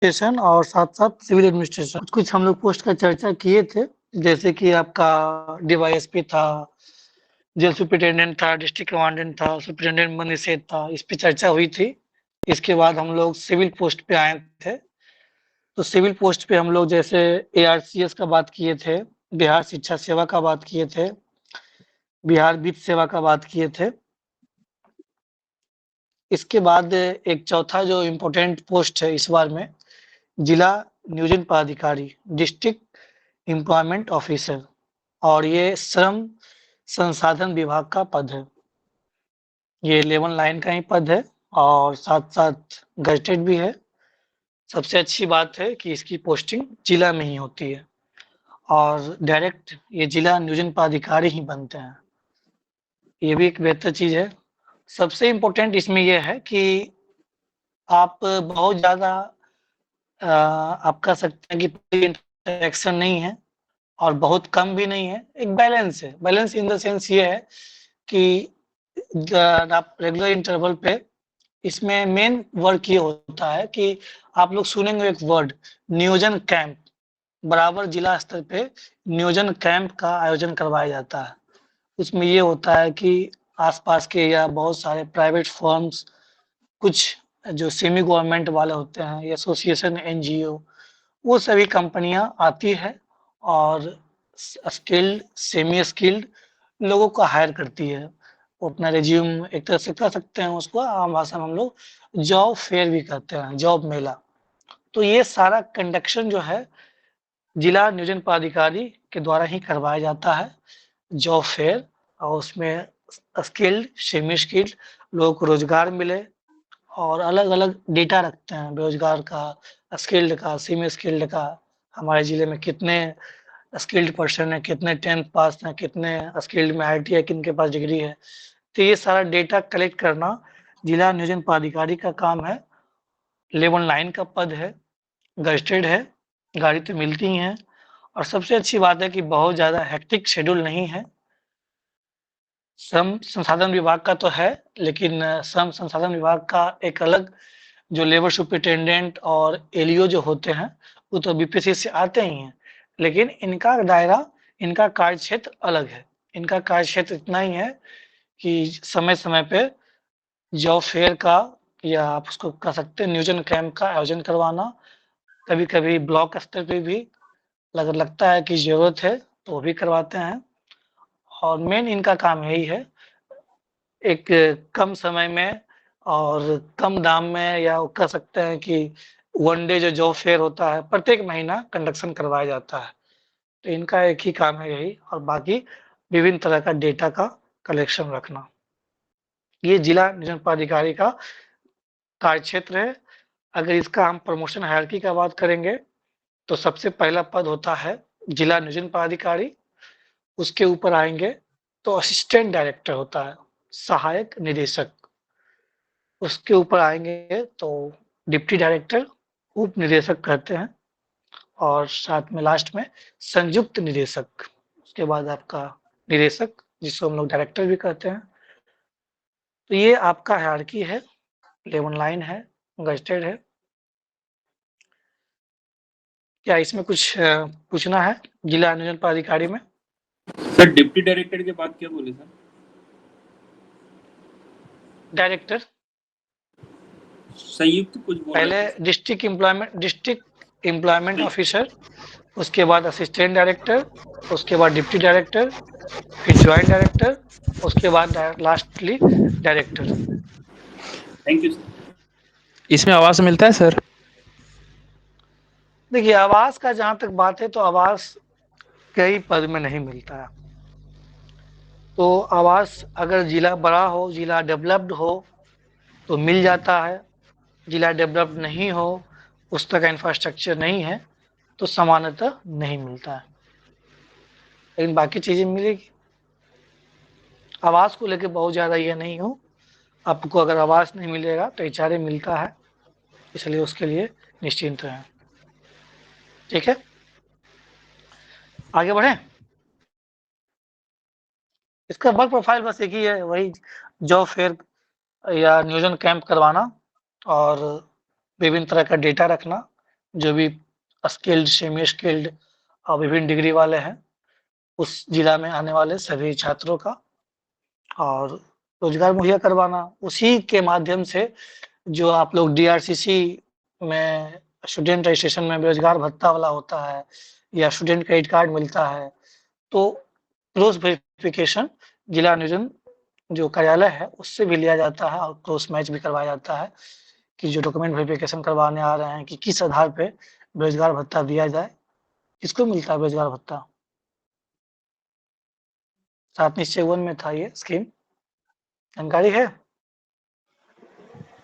Administration और साथ-साथ civil administration. कुछ हम लोग पोस्ट का चर्चा किए थे, जैसे कि आपका डीवाईएसपी था, जेल सुपरिटेंडेंट था, डिस्ट्रिक्ट कमांडेंट था, सुपरिटेंडेंट मजिस्ट्रेट था, इस पे चर्चा हुई थी। इसके बाद हम लोग सिविल पोस्ट पे आए थे। तो सिविल पोस्ट पे हम लोग जैसे एआरसीएस का बात किए थे, बिहार शिक्षा सेवा का बात किए थे, बिहार वित्त सेवा का बात किए थे। इसके बाद एक चौथा जो इम्पोर्टेंट पोस्ट है इस बार में, जिला नियोजन पदाधिकारी, डिस्ट्रिक्ट एम्प्लॉयमेंट ऑफिसर, और ये श्रम संसाधन विभाग का पद है। ये 11 लाइन का ही पद है और साथ-साथ गज़ेटेड भी है। सबसे अच्छी बात है कि इसकी पोस्टिंग जिला में ही होती है और डायरेक्ट ये जिला नियोजन पदाधिकारी ही बनते हैं। ये भी एक बेहतर चीज़ है। सबसे इम्पोर्टेंट इसमें ये है कि आप बहुत ज़्यादा आप कह सकते हैं कि कोई इंटरेक्शन नहीं है और बहुत कम भी नहीं है, एक बैलेंस है। बैलेंस इन द सेंस ये है कि आप रेगुलर इंटरवल पे इसमें मेन वर्क ये होता है कि आप लोग सुनेंगे एक वर्ड, नियोजन कैंप। बराबर जिला स्तर पे नियोजन कैंप का आयोजन करवाया जाता है। उसमें ये होता है कि आस-पास के या बहुत सारे प्राइवेट फर्म्स, कुछ जो सेमी गवर्नमेंट वाले होते हैं, एसोसिएशन, एनजीओ, वो सभी कंपनियां आती है और स्किल्ड, सेमी स्किल्ड लोगों को हायर करती है। वो अपना रिज्यूम एक तरह से कह सकते हैं, उसको आम भाषा में हम लोग जॉब फेयर भी कहते हैं, जॉब मेला। तो ये सारा कंडक्शन जो है जिला नियोजन पदाधिकारी के द्वारा ही करवाया जाता है, जॉब फेयर, और उसमें स्किल्ड, सेमी स्किल्ड लोगों को रोजगार मिले और अलग-अलग डेटा रखते हैं बेरोजगार का, स्किल्ड का, सेमी स्किल्ड का। हमारे ज़िले में कितने स्किल्ड पर्सन हैं, कितने 10th पास हैं, कितने स्किल्ड में आईटी है, किनके पास डिग्री है। तो ये सारा डेटा कलेक्ट करना जिला नियोजन पदाधिकारी का काम है। 11 लाइन का पद है, गज़ेटेड है, गाड़ी तो मिलती ही है और सबसे अच्छी बात है कि बहुत ज़्यादा हेक्टिक शेड्यूल नहीं है। श्रम संसाधन विभाग का तो है, लेकिन श्रम संसाधन विभाग का एक अलग जो लेबर सुपरिटेंडेंट और एलईओ जो होते हैं, वो तो बीपीएससी से आते ही हैं, लेकिन इनका दायरा, इनका कार्यक्षेत्र अलग है। इनका कार्यक्षेत्र इतना ही है कि समय-समय पे जॉब फेयर का, या आप उसको कह सकते हैं नियोजन कैंप का आयोजन करवाना, कभी-कभी ब्लॉक स्तर पे भी अगर लगता है कि ज़रूरत है, तो वो भी करवाते हैं और मेन इनका काम यही है, एक कम समय में और कम दाम में, या कह सकते हैं कि वन डे जो जॉब फेयर होता है, प्रत्येक महीना कंडक्शन करवाया जाता है। तो इनका एक ही काम है यही, और बाकी विभिन्न तरह का डेटा का कलेक्शन रखना। ये जिला नियोजन पदाधिकारी का कार्यक्षेत्र है। अगर इसका हम प्रमोशन हायरार्की का बात करेंगे, तो सबसे पहला पद होता है जिला नियोजन पदाधिकारी, उसके ऊपर आएँगे तो असिस्टेंट डायरेक्टर होता है, सहायक निदेशक। उसके ऊपर आएँगे तो डिप्टी डायरेक्टर, उप निदेशक कहते हैं, और साथ में लास्ट में संयुक्त निदेशक। उसके बाद आपका निदेशक, जिसको हम लोग डायरेक्टर भी कहते हैं। तो ये आपका हायरार्की है, 11 लाइन है, गज़ेटेड है। क्या इसमें कुछ पूछना है जिला नियोजन पदाधिकारी में? सर डिप्टी डायरेक्टर के बाद क्या बोले सर? डायरेक्टर। संयुक्त कुछ बोल पहले रहे थे। डिस्ट्रिक्ट एम्प्लॉयमेंट ऑफिसर, उसके बाद असिस्टेंट डायरेक्टर, उसके बाद डिप्टी डायरेक्टर, फिर जॉइंट डायरेक्टर, उसके बाद lastly director. Thank you sir. इसमें आवास मिलता है सर? देखिए, आवास का जहाँ तक बात है तो आवास कई पद में नहीं मिलता है। तो आवास अगर जिला बड़ा हो, जिला डेवलप्ड हो, तो मिल जाता है। जिला डेवलप्ड नहीं हो, उस तरह का इंफ्रास्ट्रक्चर नहीं है, तो सामान्यतः नहीं मिलता है, लेकिन बाकी चीज़ें मिलेगी। आवास को लेके बहुत ज़्यादा ये नहीं हो, आपको अगर आवास नहीं मिलेगा तो एचआरए मिलता है, इसलिए उसके लिए निश्चिंत रहें। ठीक है, आगे बढ़ें। इसका वर्क प्रोफाइल बस एक ही है, वही जॉब फेयर या नियोजन कैंप करवाना और विभिन्न तरह का डेटा रखना, जो भी स्किल्ड, सेमी स्किल्ड और विभिन्न डिग्री वाले हैं, उस जिला में आने वाले सभी छात्रों का और रोजगार मुहैया करवाना। उसी के माध्यम से जो आप लोग डीआरसीसी में स्टूडेंट रजिस्ट्रेशन में बेरोजगार भत्ता वाला होता है या स्टूडेंट क्रेडिट कार्ड मिलता है, तो क्रॉस वेरिफिकेशन जिला नियोजन जो कार्यालय है उससे भी लिया जाता है और क्रॉस मैच भी करवाया जाता है कि जो डॉक्यूमेंट वेरिफिकेशन करवाने आ रहे हैं कि किस आधार पे बेरोजगार भत्ता दिया जाए। किसको मिलता है बेरोजगार भत्ता? 7 निश्चय 1 में था ये स्कीम, जानकारी है?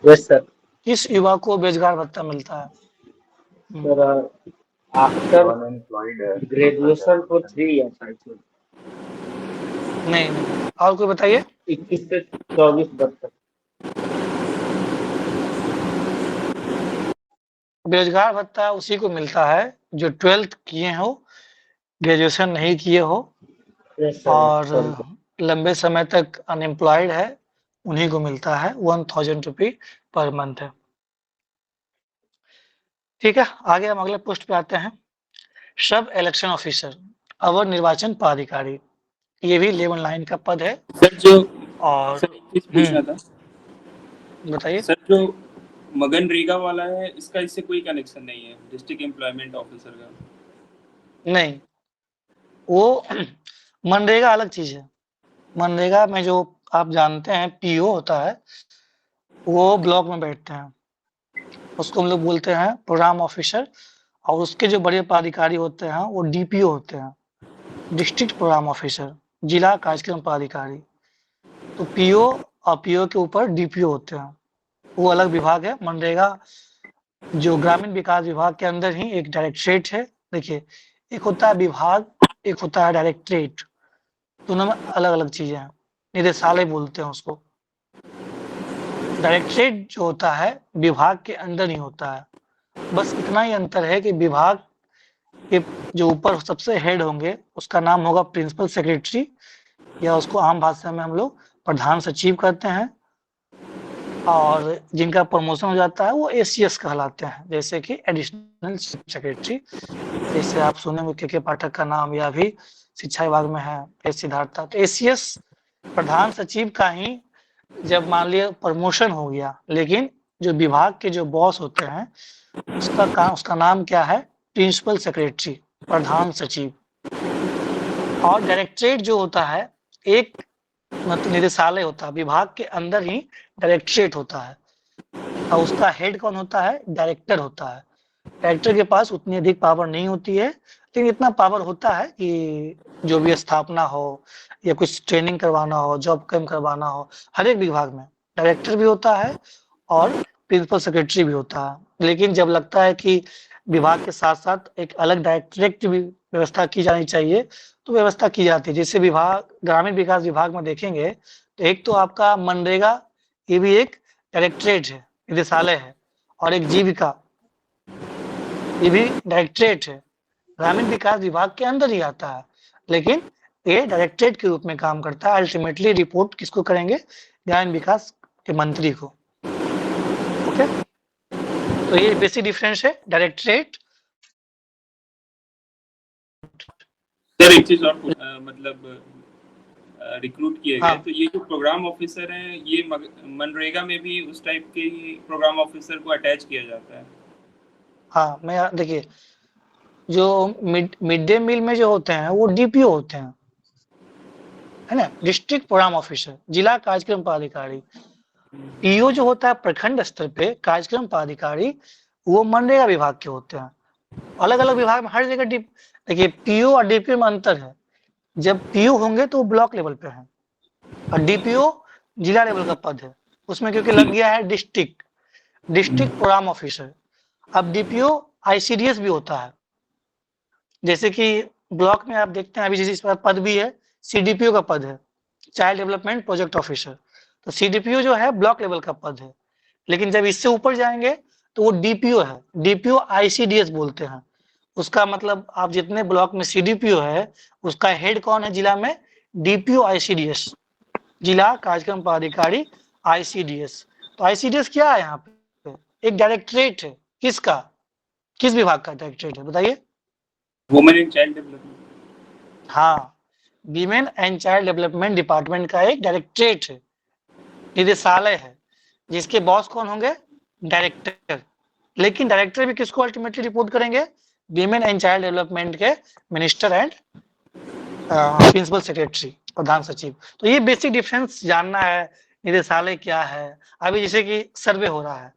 Yes sir. किस युवा को बेरोजगार भत्ता मिलता है? Sir after graduation for 3 years I think. नहीं, और कोई बताइए। 21 से 24 वर्ष तक। बेरोजगार भत्ता उसी को मिलता है जो 12th किए हो, ग्रेजुएशन नहीं किए हो यस सर। और लंबे समय तक अनएम्प्लॉयड है, उन्हीं को मिलता है। 1000 रुपये पर मंथ है। ठीक है, आगे हम अगले पोस्ट पे आते हैं। सब इलेक्शन ऑफिसर, अवर निर्वाचन पदाधिकारी, ये भी लेवल 9 का पद है। सर जो और सर एक चीज पूछना था, बताइए। सर जो मगनरेगा वाला है इसका इससे कोई कनेक्शन नहीं है डिस्ट्रिक्ट एम्प्लॉयमेंट ऑफिसर का? नहीं, वो मनरेगा अलग चीज है। मनरेगा में जो आप जानते हैं पीओ होता है, वो ब्लॉक में बैठते हैं, उसको हम लोग बोलते हैं प्रोग्राम ऑफिसर। और उसके जो बड़े पदाधिकारी होते हैं वो डीपीओ होते हैं, डिस्ट्रिक्ट प्रोग्राम ऑफिसर, जिला कार्यक्रम पदाधिकारी। तो पीओ और पीओ के ऊपर डीपीओ होते हैं, वो अलग विभाग है। मनरेगा जो ग्रामीण विकास विभाग के अंदर ही एक डायरेक्टरेट है। देखिए, एक होता है विभाग, एक होता है डायरेक्टरेट, दोनों में अलग अलग चीजें हैं। निदेशालय बोलते हैं उसको। डायरेक्टरेट जो होता है विभाग के अंदर ही होता है, बस इतना ही अंतर है कि विभाग के जो ऊपर सबसे हेड होंगे उसका नाम होगा प्रिंसिपल सेक्रेटरी, या उसको आम भाषा में हम लोग प्रधान सचिव कहते हैं। और जिनका प्रमोशन हो जाता है वो एसीएस कहलाते हैं, जैसे कि एडिशनल सेक्रेटरी। जैसे आप सुनेंगे के पाठक का नाम, या भी शिक्षा विभाग में है एस सिद्धार्था। तो एसीएस प्रधान सचिव का ही जब मान लिया प्रमोशन हो गया, लेकिन जो विभाग के जो बॉस होते हैं उसका नाम क्या है? प्रिंसिपल सेक्रेटरी, प्रधान सचिव। और डायरेक्टरेट जो होता है एक मतलब निदेशालय होता है, विभाग के अंदर ही डायरेक्टरेट होता है और उसका हेड कौन होता है? डायरेक्टर होता है। डायरेक्टर के पास उतनी अधिक पावर नहीं होती है, लेकिन इतना पावर होता है कि जो भी स्थापना हो या कुछ ट्रेनिंग करवाना हो, जॉब कैम्प करवाना हो, हर एक विभाग में डायरेक्टर भी होता है और प्रिंसिपल सेक्रेटरी भी होता है। लेकिन जब लगता है कि विभाग के साथ साथ एक अलग डायरेक्टरेट की भी व्यवस्था की जानी चाहिए, तो व्यवस्था की जाती है। जैसे विभाग ग्रामीण विकास विभाग में देखेंगे तो एक तो आपका मनरेगा, ये भी एक डायरेक्टरेट है, निदेशालय है। और एक जीविका, ये भी डायरेक्टरेट है, ग्रामीण विकास विभाग के अंदर ही आता है, लेकिन ये डायरेक्टरेट के रूप में काम करता है। अल्टीमेटली रिपोर्ट किसको करेंगे? ग्रामीण विकास के मंत्री को। ओके, तो ये बेसिक डिफरेंस है डायरेक्टरेट। सर एक चीज और मतलब रिक्रूट किए गए, हाँ। तो ये जो प्रोग्राम ऑफिसर हैं ये मनरेगा में भी उस टाइप के ही प्रोग्राम ऑफिसर को अटैच किया जाता है? हाँ, मैं देखिए, जो मिड डे मील में जो होते हैं वो डीपीओ होते हैं, है ना, डिस्ट्रिक्ट प्रोग्राम ऑफिसर, जिला कार्यक्रम पदाधिकारी। पीओ जो होता है प्रखंड स्तर पे कार्यक्रम पदाधिकारी, वो मनरेगा विभाग के होते हैं। अलग अलग विभाग में हर जगह देखिए पीओ और डीपीओ में अंतर है। जब पीओ होंगे तो ब्लॉक लेवल पे है और डीपीओ जिला लेवल का पद है, उसमें क्योंकि लग गया है डिस्ट्रिक्ट प्रोग्राम ऑफिसर। अब डीपीओ आईसीडीएस भी होता है, जैसे कि ब्लॉक में आप देखते हैं अभी जिस पद भी है, सीडीपीओ का पद है, चाइल्ड डेवलपमेंट प्रोजेक्ट ऑफिसर। तो सीडीपीओ जो है ब्लॉक लेवल का पद है, लेकिन जब इससे ऊपर जाएंगे तो वो डीपीओ है, डीपीओ आईसीडीएस बोलते हैं। उसका मतलब आप जितने ब्लॉक में सीडीपीओ है उसका हेड कौन है जिला में? डीपीओ आईसीडीएस, जिला कार्यक्रम पदाधिकारी आईसीडीएस। तो आईसीडीएस क्या है यहाँ पे? एक डायरेक्टरेट है, किसका? किस विभाग का डायरेक्टरेट है बताइए? Women and child development. हाँ, women and child development department का एक डायरेक्टरेट है, निदेशालय है, जिसके बॉस कौन होंगे? डायरेक्टर। लेकिन डायरेक्टर भी किसको अल्टीमेटली रिपोर्ट करेंगे? वीमेन एंड चाइल्ड डेवलपमेंट के मिनिस्टर एंड प्रिंसिपल सेक्रेटरी, प्रधान सचिव। तो ये बेसिक डिफरेंस जानना है, निदेशालय क्या है। अभी जैसे कि सर्वे हो रहा है,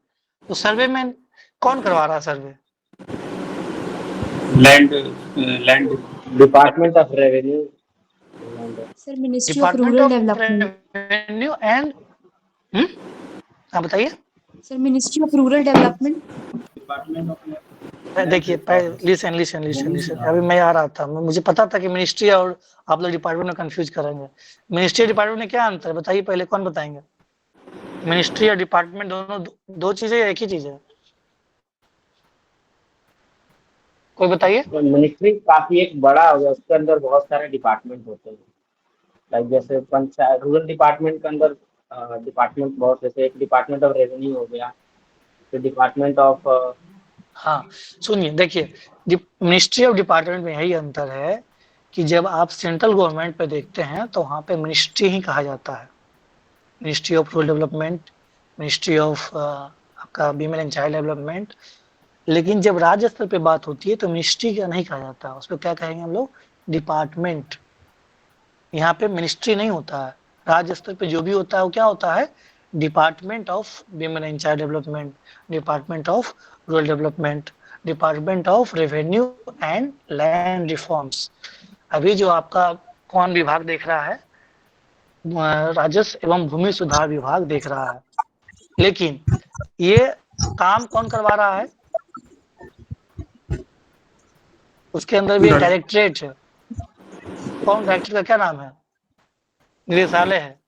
तो सर्वे में कौन करवा रहा है survey? Land department of revenue, sir ministry of department rural of development. Revenue and हाँ बताइए। Sir ministry of rural development. Department of देखिए लिसन लिसन लिसन लिसन, अभी मैं आ रहा था, मुझे पता था कि मिनिस्ट्री और आप लोग डिपार्टमेंट में कंफ्यूज करेंगे। मिनिस्ट्री डिपार्टमेंट में क्या अंतर है बताइए, पहले कौन बताएंगे? मिनिस्ट्री और डिपार्टमेंट दोनों दो चीजें या एक ही चीज है? कोई बताइए। मिनिस्ट्री काफी एक बड़ा हो गया, उसके अंदर बहुत सारे डिपार्टमेंट होते हैं। लाइक जैसे पंचायत रूरल डिपार्टमेंट के अंदर डिपार्टमेंट बहुत, जैसे एक डिपार्टमेंट ऑफ रेवेन्यू हो गया, फिर डिपार्टमेंट ऑफ हाँ सुनिए, देखिए मिनिस्ट्री ऑफ डिपार्टमेंट में यही अंतर है कि जब आप सेंट्रल गवर्नमेंट पे देखते हैं तो वहाँ पे मिनिस्ट्री ही कहा जाता है, ministry of rural development, ministry of आपका वीमेन एंड चाइल्ड डेवलपमेंट। लेकिन जब राज्य स्तर पे बात होती है तो मिनिस्ट्री का नहीं कहा जाता, उस पर क्या कहेंगे हम लोग? डिपार्टमेंट। यहाँ पे मिनिस्ट्री नहीं होता है, राज्य स्तर पे जो भी होता है वो क्या होता है? Department of women and child development, department of rural development, department of revenue and land reforms. अभी जो आपका कौन विभाग देख रहा है? राजस्व एवं भूमि सुधार विभाग देख रहा है। लेकिन ये काम कौन करवा रहा है? उसके अंदर भी एक डायरेक्टरेट है। कौन डायरेक्टर का क्या नाम है? निदेशालय है।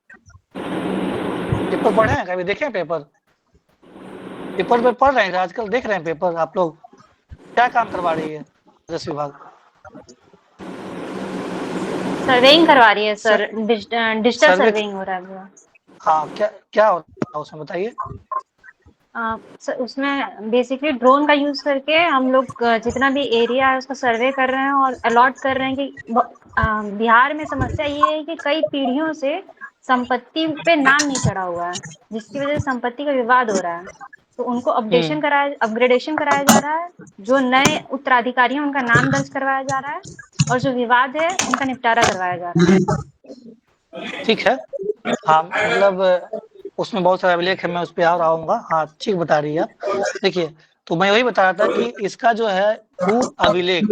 पेपर पढ़े हैं कभी? देखे हैं पेपर? पेपर पे पढ़ रहे हैं आजकल, देख रहे हैं पेपर आप लोग? क्या काम करवा रही है राजस्व विभाग? सर्वेइंग करवा रही है सर, डिजिटल सर्वे- सर्वेइंग हो रहा है पूरा। हाँ, क्या हो रहा है उसमें बताइए? सर उसमें बेसिकली ड्रोन का यूज करके हम लोग जितना भी एरिया है उसका सर्वे कर रहे हैं और अलॉट कर रहे हैं कि बिहार में समस्या ये है कि कई पीढ़ियों से संपत्ति पे नाम नहीं चढ़ा हुआ है, जिसकी वजह से संपत्ति का विवाद हो रहा है। तो उनको अपग्रेडेशन कराया जा रहा है, जो नए उत्तराधिकारी हैं उनका नाम दर्ज करवाया जा रहा है, और जो विवाद है उनका निपटारा करवाया जा रहा है। ठीक है, हाँ मतलब उसमें बहुत सारा अभिलेख है, मैं उस पर आ आऊंगा। हाँ ठीक बता रही है आप। देखिए, तो मैं वही बता रहा था कि इसका जो है भू अभिलेख,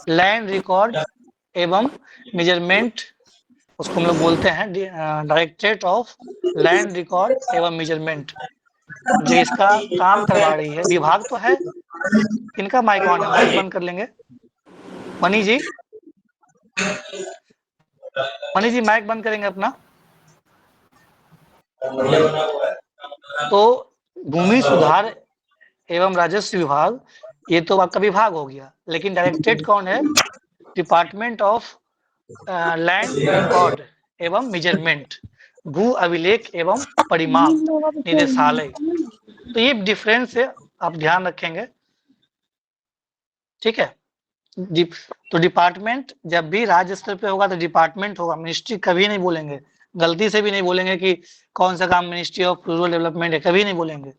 लैंड रिकॉर्ड एवं मेजरमेंट, उसको हम लोग बोलते हैं डायरेक्टरेट ऑफ लैंड रिकॉर्ड एवं मेजरमेंट, जो इसका काम करवा रही है। विभाग तो है, किनका माइक ऑन है? माइक बंद कर लेंगे। मनी जी, मनी जी माइक बंद करेंगे अपना। तो भूमि सुधार एवं राजस्व विभाग, ये तो आपका विभाग हो गया, लेकिन डायरेक्टरेट कौन है? डिपार्टमेंट ऑफ लैंड रिकॉर्ड एवं मेजरमेंट, भू अभिलेख एवं परिमाप निदेशालय। तो ये डिफरेंस है, आप ध्यान रखेंगे, ठीक है। तो डिपार्टमेंट जब भी राज्य स्तर पे होगा तो डिपार्टमेंट होगा, मिनिस्ट्री कभी नहीं बोलेंगे, गलती से भी नहीं बोलेंगे कि कौन सा काम मिनिस्ट्री ऑफ रूरल डेवलपमेंट है, कभी नहीं बोलेंगे,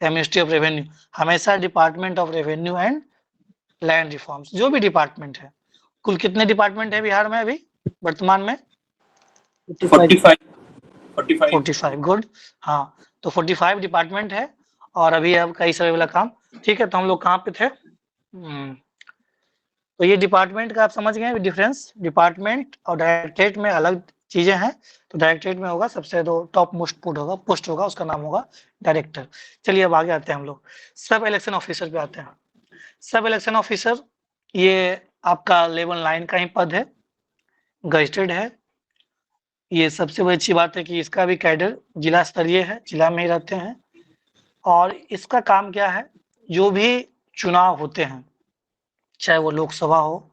या मिनिस्ट्री ऑफ रेवेन्यू। हमेशा department of revenue and land reforms, जो भी डिपार्टमेंट है। कुल कितने डिपार्टमेंट है बिहार में अभी वर्तमान में? 45। गुड। हाँ, तो 45 डिपार्टमेंट है, और अभी अब कई सारे वाला काम। ठीक है, तो हम लोग कहाँ पे थे? तो ये डिपार्टमेंट का आप समझ गए डिफरेंस। डिपार्टमेंट और डायरेक्टरेट में अलग चीजें हैं। तो डायरेक्टरेट में होगा सबसे जो टॉप मोस्ट पोस्ट होगा, उसका नाम होगा डायरेक्टर। चलिए अब आगे आते हैं हम लोग, सब इलेक्शन ऑफिसर पे आते हैं। सब इलेक्शन ऑफिसर ये आपका लेवल 9 का ही पद है, गजेटेड है। ये सबसे बड़ी अच्छी बात है कि इसका भी कैडर जिला स्तरीय है, जिला में ही रहते हैं। और इसका काम क्या है? जो भी चुनाव होते हैं, चाहे वो लोकसभा हो,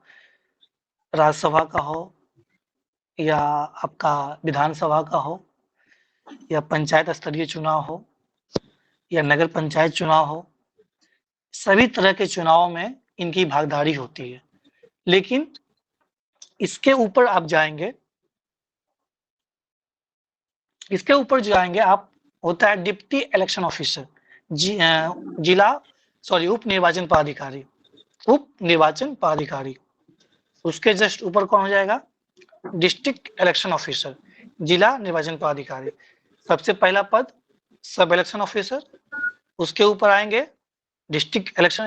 राज्यसभा का हो, या आपका विधानसभा का हो, या पंचायत स्तरीय चुनाव हो, या नगर पंचायत चुनाव हो, सभी तरह के चुनाव में इनकी भागीदारी होती है। लेकिन इसके ऊपर आप जाएंगे, इसके ऊपर जो आएंगे आप, होता है डिप्टी इलेक्शन ऑफिसर, उप निर्वाचन पदाधिकारी, उप निर्वाचन पदाधिकारी। उसके जस्ट ऊपर कौन हो जाएगा? डिस्ट्रिक्ट इलेक्शन ऑफिसर, जिला निर्वाचन पदाधिकारी। सबसे पहला पद सब इलेक्शन ऑफिसर, उसके ऊपर आएंगे district election,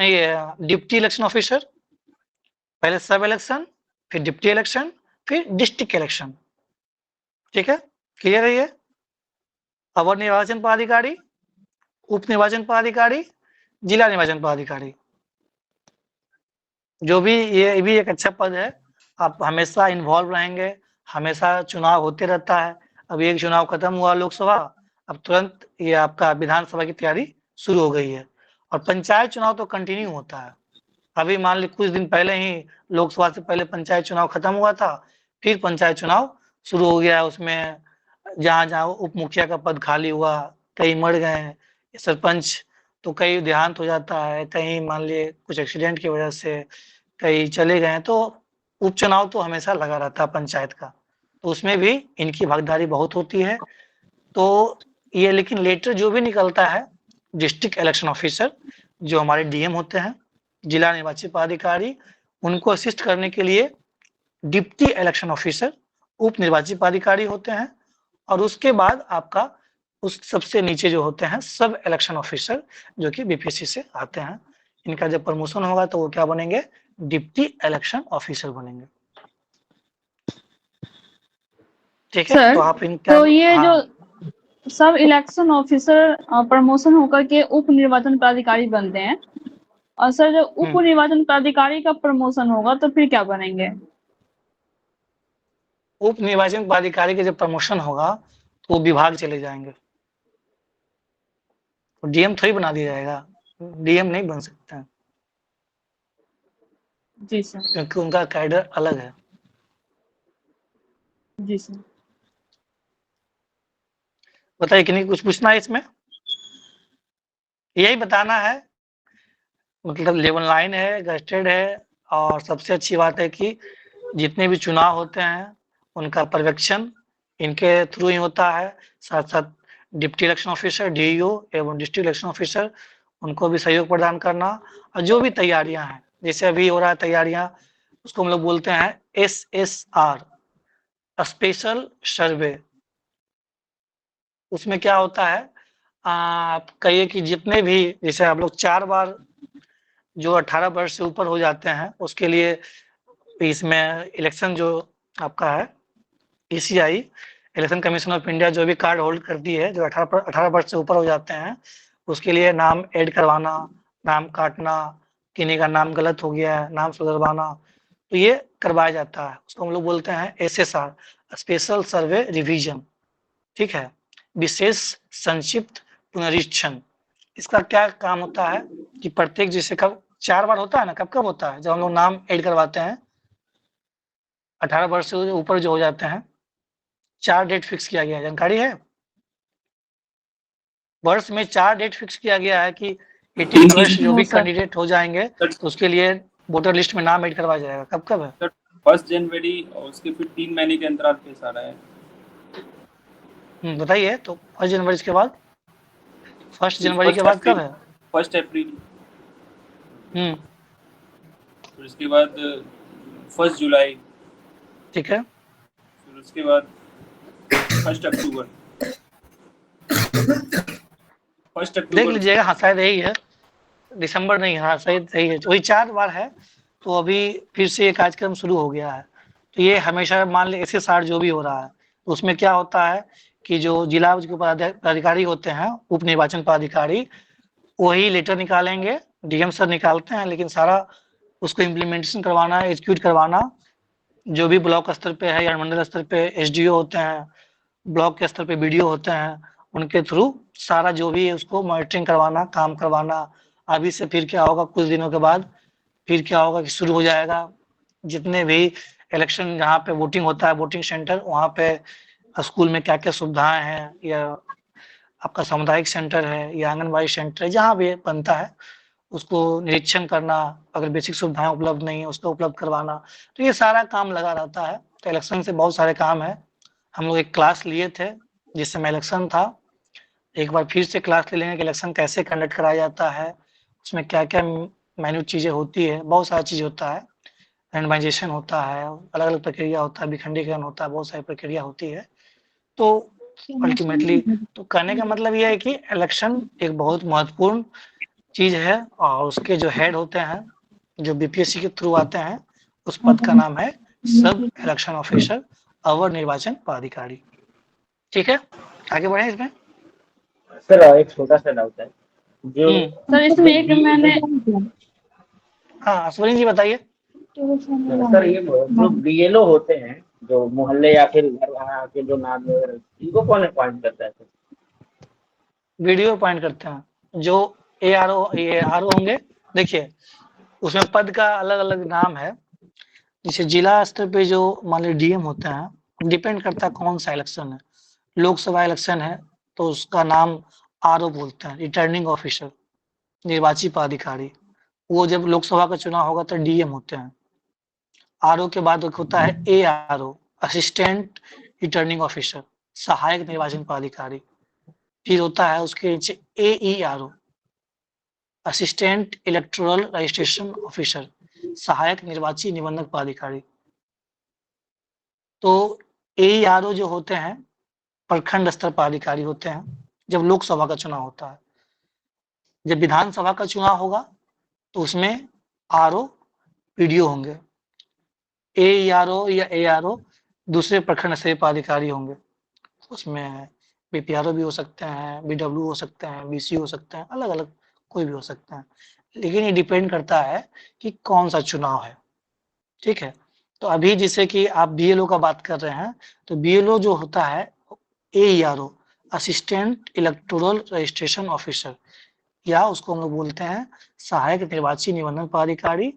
deputy election officer, पहले सब इलेक्शन, फिर डिप्टी इलेक्शन, फिर डिस्ट्रिक्ट इलेक्शन। ठीक है, क्लियर है ये? अवर निर्वाचन पदाधिकारी, उप निर्वाचन पदाधिकारी, जिला निर्वाचन पदाधिकारी। जो भी, ये भी एक अच्छा पद है, आप हमेशा इन्वॉल्व रहेंगे, हमेशा चुनाव होते रहता है। अब एक चुनाव खत्म हुआ लोकसभा, अब तुरंत ये आपका विधानसभा की तैयारी शुरू हो गई है। और पंचायत चुनाव तो कंटिन्यू होता है। अभी मान ली कुछ दिन पहले ही लोकसभा से पहले पंचायत चुनाव खत्म हुआ था, फिर पंचायत चुनाव शुरू हो गया है। उसमें जहाँ जहाँ उप मुखिया का पद खाली हुआ, कई मर गए, सरपंच तो कई देहांत हो जाता है, कहीं मान लिए कुछ एक्सीडेंट की वजह से कई चले गए, तो उपचुनाव तो हमेशा लगा रहता है पंचायत का, तो उसमें भी इनकी भागीदारी बहुत होती है। तो ये, लेकिन लेटर जो भी निकलता है, डिस्ट्रिक्ट इलेक्शन ऑफिसर जो हमारे डीएम होते हैं, जिला निर्वाचन पदाधिकारी, उनको असिस्ट करने के लिए डिप्टी इलेक्शन ऑफिसर, उप निर्वाचन पदाधिकारी होते हैं। और उसके बाद आपका उस सबसे नीचे जो होते हैं सब इलेक्शन ऑफिसर, जो कि बीपीएससी से आते हैं। इनका जब प्रमोशन होगा तो वो क्या बनेंगे? डिप्टी इलेक्शन ऑफिसर बनेंगे। ठीक है, सर, तो आप इनका, तो ये हाँ, जो सब इलेक्शन ऑफिसर प्रमोशन होकर के उप निर्वाचन पदाधिकारी बनते हैं, और सर जब उप निर्वाचन पदाधिकारी का प्रमोशन होगा तो फिर क्या बनेंगे? उप निर्वाचन पदाधिकारी के जब प्रमोशन होगा तो वो विभाग चले जाएंगे, तो डीएम थोड़ी बना दिया जाएगा, डीएम नहीं बन सकते हैं जी सर। क्योंकि उनका कैडर अलग है। जी सर। बताइए, कि नहीं कुछ पूछना है इसमें? यही बताना है, मतलब लेवल 9 है, गस्टेड है, और सबसे अच्छी बात है कि जितने भी चुनाव होते हैं उनका पर्यवेक्षण इनके थ्रू ही होता है। साथ साथ डिप्टी इलेक्शन ऑफिसर, डीईओ एवं डिस्ट्रिक्ट इलेक्शन ऑफिसर, उनको भी सहयोग प्रदान करना। और जो भी तैयारियां हैं, जैसे अभी हो रहा है तैयारियां, उसको हम लोग बोलते हैं SSR, स्पेशल सर्वे। उसमें क्या होता है, आप कहिए कि जितने भी, जैसे आप लोग 4 बार जो 18 वर्ष से ऊपर हो जाते हैं उसके लिए इसमें इलेक्शन जो आपका है ECI, election commission of India, जो भी कार्ड होल्ड करती है, जो 18 वर्ष से ऊपर हो जाते हैं, उसके लिए नाम ऐड करवाना, नाम काटना, किन्हीं का नाम गलत हो गया है, नाम सुधरवाना, तो ये करवाया जाता है। उसको हम लोग बोलते हैं SSR, स्पेशल सर्वे रिवीजन। ठीक है, विशेष संक्षिप्त पुनरीक्षण। इसका क्या काम होता है कि प्रत्येक, जैसे कब 4 बार होता है ना, कब कब होता है? जब हम लोग नाम ऐड करवाते हैं 18 वर्ष से ऊपर जो हो जाते हैं, 4 डेट फिक्स किया गया है, जानकारी है? वर्ष में 4 डेट फिक्स किया गया है कि 18 वर्ष जो भी कैंडिडेट हो जाएंगे तो उसके लिए वोटर लिस्ट में नाम ऐड करवाया जाएगा। कब कब है? 1 जनवरी, और उसके फिर 3 महीने के अंतराल पे सारा है। बताइए, तो 1 जनवरी के बाद, 1 जनवरी के बाद कब है? 1 अप्रैल। फिर उसके बाद 1 जुलाई। ठीक है, फिर उसके बाद 1 अक्टूबर। 1 अक्टूबर देख लीजिएगा, हाँ शायद यही है, दिसंबर नहीं, हाँ सही है, वही 4 बार है। तो अभी फिर से एक कार्यक्रम शुरू हो गया है। तो ये हमेशा मान ले SSR जो भी हो रहा है, तो उसमें क्या होता है कि जो जिला के पदाधिकारी होते हैं, उप निर्वाचन पदाधिकारी, वही लेटर निकालेंगे, डीएम सर निकालते हैं, लेकिन सारा उसको इम्प्लीमेंटेशन करवाना, एग्जीक्यूट करवाना, जो भी ब्लॉक स्तर पे है या मंडल स्तर पे SDO होते हैं, ब्लॉक के स्तर पे BDO होते हैं, उनके थ्रू सारा जो भी है उसको मॉनिटरिंग करवाना, काम करवाना। अभी से फिर क्या होगा, कुछ दिनों के बाद फिर क्या होगा कि शुरू हो जाएगा, जितने भी इलेक्शन जहाँ पे वोटिंग होता है, वोटिंग सेंटर, वहाँ पे स्कूल में क्या क्या सुविधाएं हैं, या आपका सामुदायिक सेंटर है या आंगनबाड़ी सेंटर है, जहाँ भी बनता है उसको निरीक्षण करना, अगर बेसिक सुविधाएं उपलब्ध नहीं है उसको उपलब्ध करवाना, तो ये सारा काम लगा रहता है। तो इलेक्शन से बहुत सारे काम है। हम लोग एक क्लास लिए थे जिस समय इलेक्शन था, एक बार फिर से क्लास ले लेंगे कि इलेक्शन कैसे कंडक्ट कराया जाता है, उसमें क्या क्या माइन्यूट चीजें होती है, बहुत सारा चीज होता है, रैंडमाइजेशन होता है, अलग अलग प्रक्रिया होता है, विखंडीकरण होता है, बहुत सारी प्रक्रिया होती है। तो अल्टीमेटली तो कहने का मतलब यह है कि इलेक्शन एक बहुत महत्वपूर्ण चीज है, और उसके जो हेड होते हैं जो बीपीएससी के थ्रू आते हैं, उस पद का नाम है सब इलेक्शन ऑफिसर, अवर निर्वाचन पदाधिकारी। ठीक है, आगे बढ़े इसमें। सर एक छोटा सा डाउट है, जो सर इसमें एक मैंने हाँ अश्विनी जी बताइए। सर ये जो बीएलओ होते हैं, जो मोहल्ले या फिर घर वहाँ के जो नाम वगैरह, इनको कौन अपॉइंट करता है सर? वीडियो अपॉइंट करते हैं जो ARO होंगे। देखिए उसमें पद का अलग अलग नाम है। जैसे जिला स्तर पे जो मान लीजिए डीएम होते हैं, डिपेंड करता है कौन सा इलेक्शन है। लोकसभा इलेक्शन है तो उसका नाम आरओ बोलते हैं, रिटर्निंग ऑफिसर, निर्वाची पदाधिकारी। वो जब लोकसभा का चुनाव होगा तो डीएम होते हैं। आरओ के बाद एक होता है ARO, असिस्टेंट रिटर्निंग ऑफिसर, सहायक निर्वाचन पदाधिकारी। फिर होता है उसके नीचे AERO, assistant electoral registration officer, सहायक निर्वाची निबंधक पदाधिकारी। तो AERO जो होते हैं प्रखंड स्तर पदाधिकारी होते हैं जब लोकसभा का चुनाव होता है। जब विधानसभा का चुनाव होगा तो उसमें आरओ पीडीओ होंगे। AERO या ARO दूसरे प्रखंड स्तरीय पदाधिकारी होंगे। उसमें बीपीआरओ भी हो सकते हैं, बीडब्ल्यू हो सकते हैं, बीसी हो सकते हैं, अलग अलग कोई भी हो सकते हैं, लेकिन ये डिपेंड करता है कि कौन सा चुनाव है। ठीक है, तो अभी जैसे कि आप बीएलओ का बात कर रहे हैं, तो बीएलओ जो होता है AERO, assistant electoral registration officer, या उसको हम लोग बोलते हैं सहायक निर्वाची निबंधन पदाधिकारी,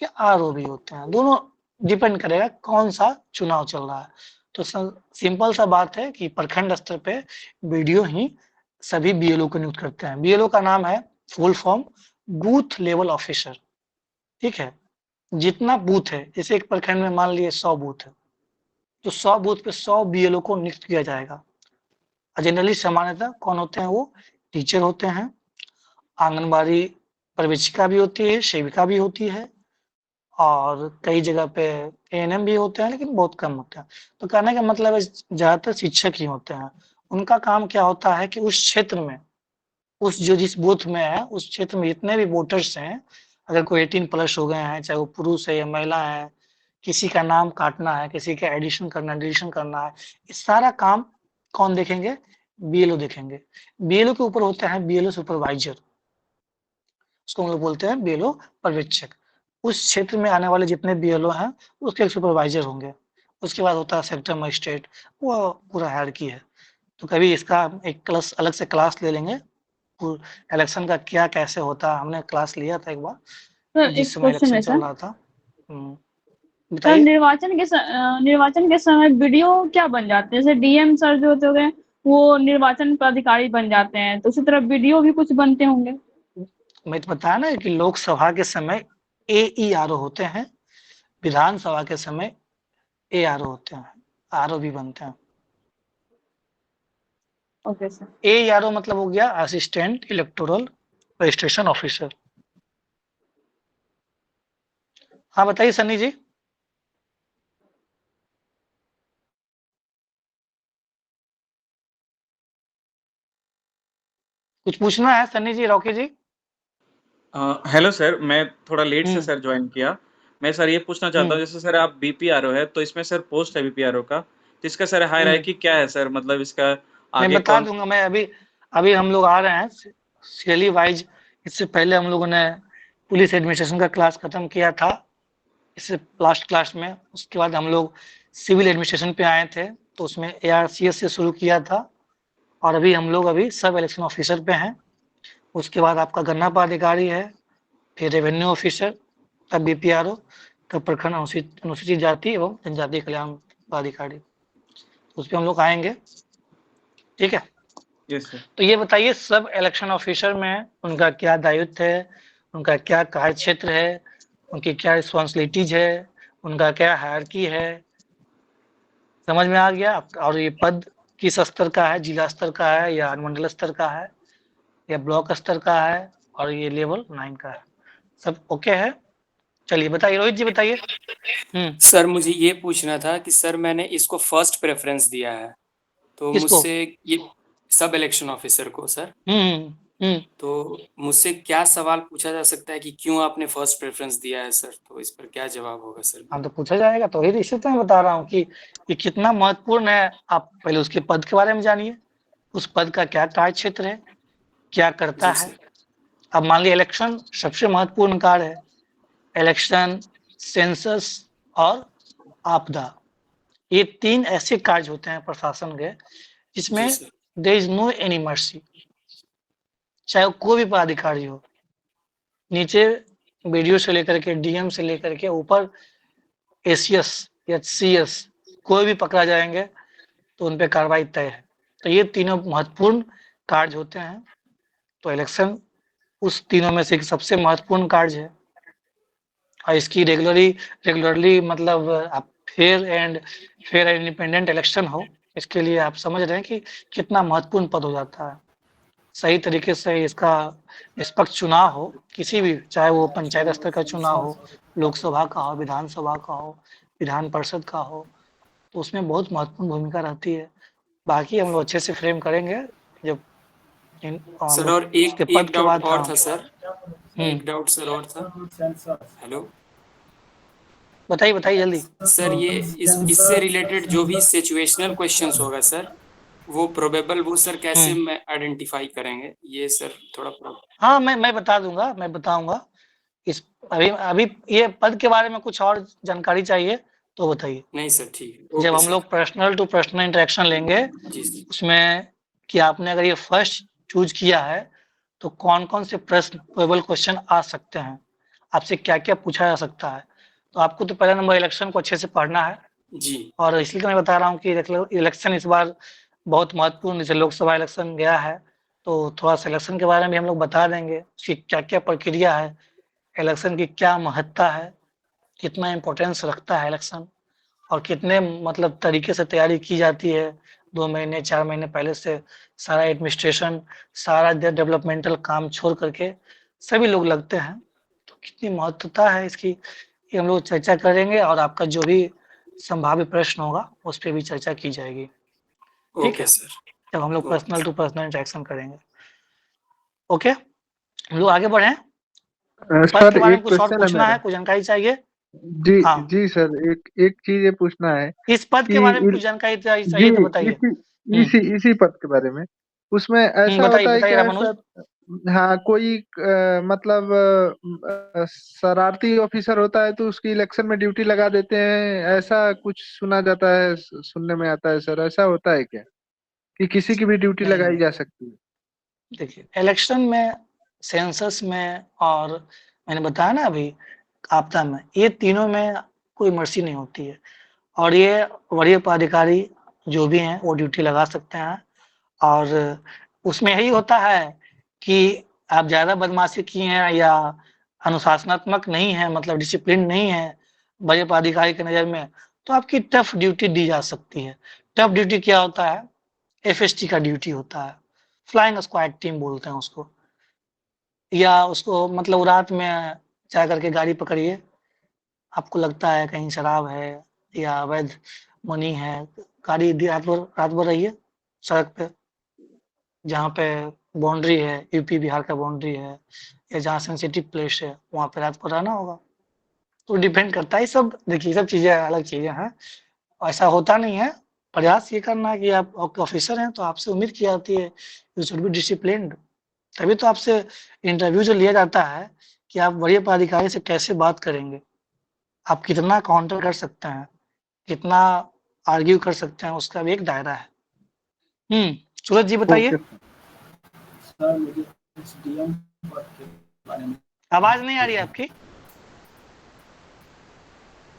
या आरओ भी होते हैं। दोनों डिपेंड करेगा कौन सा चुनाव चल रहा है। तो सिंपल सा बात है कि प्रखंड स्तर पे बीडीओ ही सभी बीएलओ को नियुक्त करते हैं। बीएलओ का नाम है full form booth level officer. ठीक है, जितना बूथ है, जैसे एक प्रखंड में मान लिए 100 बूथ है, तो 100 बूथ पे 100 बीएलओ को नियुक्त किया जाएगा। जनरली सामान्यतः कौन होते हैं, वो टीचर होते हैं, आंगनबाड़ी प्रवेशिका भी होती है, सेविका भी होती है, और कई जगह पे एएनएम भी होते हैं, लेकिन बहुत कम होते हैं। तो कहने का मतलब है ज्यादातर शिक्षक ही होते हैं। उनका काम क्या होता है कि उस क्षेत्र में, उस जो जिस बूथ में है, उस क्षेत्र में जितने भी वोटर्स हैं, अगर कोई 18 प्लस हो गए हैं, चाहे वो पुरुष है या महिला है, किसी का नाम काटना है, किसी का एडिशन करना है, डिलीशन करना है, ये सारा काम कौन देखेंगे, बीएलओ देखेंगे। बीएलओ के ऊपर होता है बीएलओ सुपरवाइजर, उसको हम लोग बोलते हैं बीएलओ पर्यवेक्षक। उस क्षेत्र में आने वाले जितने बीएलओ हैं उसके एक सुपरवाइजर होंगे। उसके बाद होता है सेक्टर मजिस्ट्रेट, वो पूरा हायरार्की है। तो कभी इसका एक क्लास अलग से क्लास ले लेंगे, इलेक्शन का क्या कैसे होता है, हमने क्लास लिया था एक बार सर जिस एक समय क्वेश्चन इलेक्शन है चल सर। रहा था। सर बताइए। निर्वाचन के समय वीडियो क्या बन जाते हैं? जैसे डीएम सर जो होते हैं वो निर्वाचन पदाधिकारी बन जाते हैं, तो उसी तरह वीडियो भी कुछ बनते होंगे। मैं तो बताया ना कि लोकसभा के समय AERO होते हैं, विधानसभा के समय ARO होते हैं, आरओ भी बनते हैं। Okay sir. AERO मतलब हो गया असिस्टेंट इलेक्टोरल रजिस्ट्रेशन ऑफिसर। हाँ बताइए सन्नी जी। कुछ पूछना है सन्नी जी, रॉकी जी? हेलो सर, मैं थोड़ा लेट से हम्म सर ज्वाइन किया। मैं सर ये पूछना चाहता हूँ, जैसे सर आप बीपीआरओ है, तो इसमें सर पोस्ट है बीपीआरओ का, तो इसका सर हायरार्की क्या है सर? मतलब इसका मैं आगे बता कौन? दूंगा। मैं अभी हम लोग आ रहे हैं सीरियली वाइज। इससे पहले हम लोगों ने पुलिस एडमिनिस्ट्रेशन का क्लास खत्म किया था, इससे लास्ट क्लास में। उसके बाद हम लोग सिविल एडमिनिस्ट्रेशन पे आए थे, तो उसमें ARCS से शुरू किया था, और अभी हम लोग सब इलेक्शन ऑफिसर पे हैं। उसके बाद आपका गन्ना पदाधिकारी है, फिर रेवेन्यू ऑफिसर, तब बीपीआरओ, तब प्रखंड अनुसूचित जाति एवं जनजाति कल्याण पदाधिकारी। उस पर हम लोग आएंगे। ठीक है, यस सर। तो ये बताइए सब इलेक्शन ऑफिसर में उनका क्या दायित्व है, उनका क्या कार्य क्षेत्र है, उनकी क्या रिस्पॉन्सिबिलिटीज है, उनका क्या हायरार्की है, समझ में आ गया। और ये पद किस स्तर का है, जिला स्तर का है या अनुमंडल स्तर का है या ब्लॉक स्तर का है, और ये लेवल 9 का है। सब ओके है? चलिए बताइए रोहित जी, बताइए। सर मुझे ये पूछना था कि सर मैंने इसको फर्स्ट प्रेफरेंस दिया है, तो किसको? मुझसे ये सब इलेक्शन ऑफिसर को सर, तो मुझसे क्या सवाल पूछा जा सकता है कि क्यों आपने फर्स्ट प्रेफरेंस दिया है सर, तो इस पर क्या जवाब होगा सर? हाँ तो पूछा जाएगा, तो ही इसी तो मैं बता रहा हूँ कि ये कितना महत्वपूर्ण है। आप पहले उसके पद के बारे में जानिए, उस पद का क्या कार्य क्षेत्र है, क्या करता जी है। सर। अब मान लीजिए इलेक्शन सबसे महत्वपूर्ण कार्य है, इलेक्शन, सेंसस और आपदा, ये 3 ऐसे कार्य होते हैं प्रशासन के जिसमें जी sir. There is no any mercy, चाहे वो कोई भी पदाधिकारी हो, नीचे बीडीओ से लेकर के डीएम से लेकर के ऊपर एसीएस या सीएस, कोई भी पकड़ा जाएंगे तो उन पे कार्रवाई तय है। तो ये तीनों महत्वपूर्ण कार्य होते हैं। तो इलेक्शन उस तीनों में से एक सबसे महत्वपूर्ण कार्य है, और इसकी रेगुलरली मतलब आप फेयर एंड इंडिपेंडेंट इलेक्शन हो, इसके लिए आप समझ रहे हैं कि कितना महत्वपूर्ण पद हो जाता है। सही तरीके से इसका निष्पक्ष चुनाव हो, किसी भी, चाहे वो पंचायत स्तर का चुनाव हो, लोकसभा का हो, विधानसभा का हो, विधान परिषद का हो, तो उसमें बहुत महत्वपूर्ण भूमिका रहती है। बाकी हम लोग अच्छे से फ्रेम करेंगे जब सर और एक डाउट और था सर, एक डाउट सर और था। हेलो बताइए जल्दी। सर, ये इससे रिलेटेड जो भी सिचुएशनल क्वेश्चंस होगा सर, वो प्रोबेबल वो सर कैसे मैं आइडेंटिफाई करेंगे, ये सर थोड़ा हाँ मैं बता दूंगा, मैं बताऊंगा। इस अभी ये पद के बारे में कुछ और जानकारी चाहिए तो बताइए। नहीं सर, ठीक है। जब हम लोग पर्सनल टू पर्सनल इंटरेक्शन लेंगे, उसमें कि आपने अगर ये फर्स्ट चूज किया है तो कौन कौन से प्रश्न प्रोबेबल क्वेश्चन आ सकते हैं, आपसे क्या क्या पूछा जा सकता है। तो आपको तो पहला नंबर इलेक्शन को अच्छे से पढ़ना है जी, और इसलिए मैं बता रहा हूँ कि इलेक्शन इस बार बहुत महत्वपूर्ण, जैसे लोकसभा इलेक्शन गया है तो थोड़ा सा इलेक्शन के बारे में हम लोग बता देंगे कि क्या क्या प्रक्रिया है, इलेक्शन की क्या महत्ता है, कितना इम्पोर्टेंस रखता है इलेक्शन, और कितने मतलब तरीके से तैयारी की जाती है। 2 महीने 4 महीने पहले से सारा एडमिनिस्ट्रेशन, सारा डेवलपमेंटल काम छोड़ करके सभी लोग लगते हैं, तो कितनी महत्वता है इसकी, ये हम लोग चर्चा करेंगे। और आपका जो भी संभाव्य प्रश्न होगा उस पर भी चर्चा की जाएगी, ठीक है सर, जब हम लोग पर्सनल टू पर्सनल इंटरेक्शन करेंगे। ओके, हम लोग आगे बढ़े। पद के बारे में कुछ और पूछना है, कुछ जानकारी चाहिए? जी हाँ। जी सर, एक चीज ये पूछना है, इस पद के बारे में कुछ जानकारी चाहिए तो बताइए। इसी पद के बारे में, उसमें ऐसा होता है क्या सर? हाँ, कोई मतलब शरारती ऑफिसर होता है तो उसकी इलेक्शन में ड्यूटी लगा देते हैं, ऐसा कुछ सुना जाता है, सुनने में आता है सर, ऐसा होता है क्या कि किसी की भी ड्यूटी लगाई जा सकती है? देखिए, इलेक्शन में, सेंसस में और मैंने बताया ना अभी आपदा में, ये तीनों में कोई मर्सी नहीं होती है, और ये वरीय पदाधिकारी जो भी हैं वो ड्यूटी लगा सकते हैं। और उसमें यही होता है कि आप ज़्यादा बदमाशी किए हैं या अनुशासनात्मक नहीं है, मतलब डिसिप्लिन नहीं है वरीय पदाधिकारी की नज़र में, तो आपकी टफ ड्यूटी दी जा सकती है। टफ ड्यूटी क्या होता है? एफएसटी का ड्यूटी होता है, फ्लाइंग स्क्वाड टीम बोलते हैं उसको, या उसको मतलब रात में जा करके गाड़ी पकड़िए, आपको लगता है कहीं शराब है या अवैध मनी है, गाड़ी रात भर रहिए सड़क पे, जहाँ पे बाउंड्री है, यूपी बिहार का बाउंड्री है या जहाँ सेंसिटिव प्लेस है, वहाँ पे रात को रहना होगा। तो डिपेंड करता है, सब देखिए सब चीज़ें अलग चीज़ें हैं, ऐसा होता नहीं है। प्रयास ये करना है कि आप ऑफिसर हैं तो आपसे उम्मीद की जाती है यू शुड बी डिसिप्लिन्ड, तभी तो आपसे इंटरव्यू जो लिया जाता है कि आप वरीय पदाधिकारी से कैसे बात करेंगे, आप कितना काउंटर कर सकते हैं, कितना आर्ग्यू कर सकते हैं, उसका भी एक दायरा है। सूरज जी बताइए। आवाज नहीं आ रही है आपकी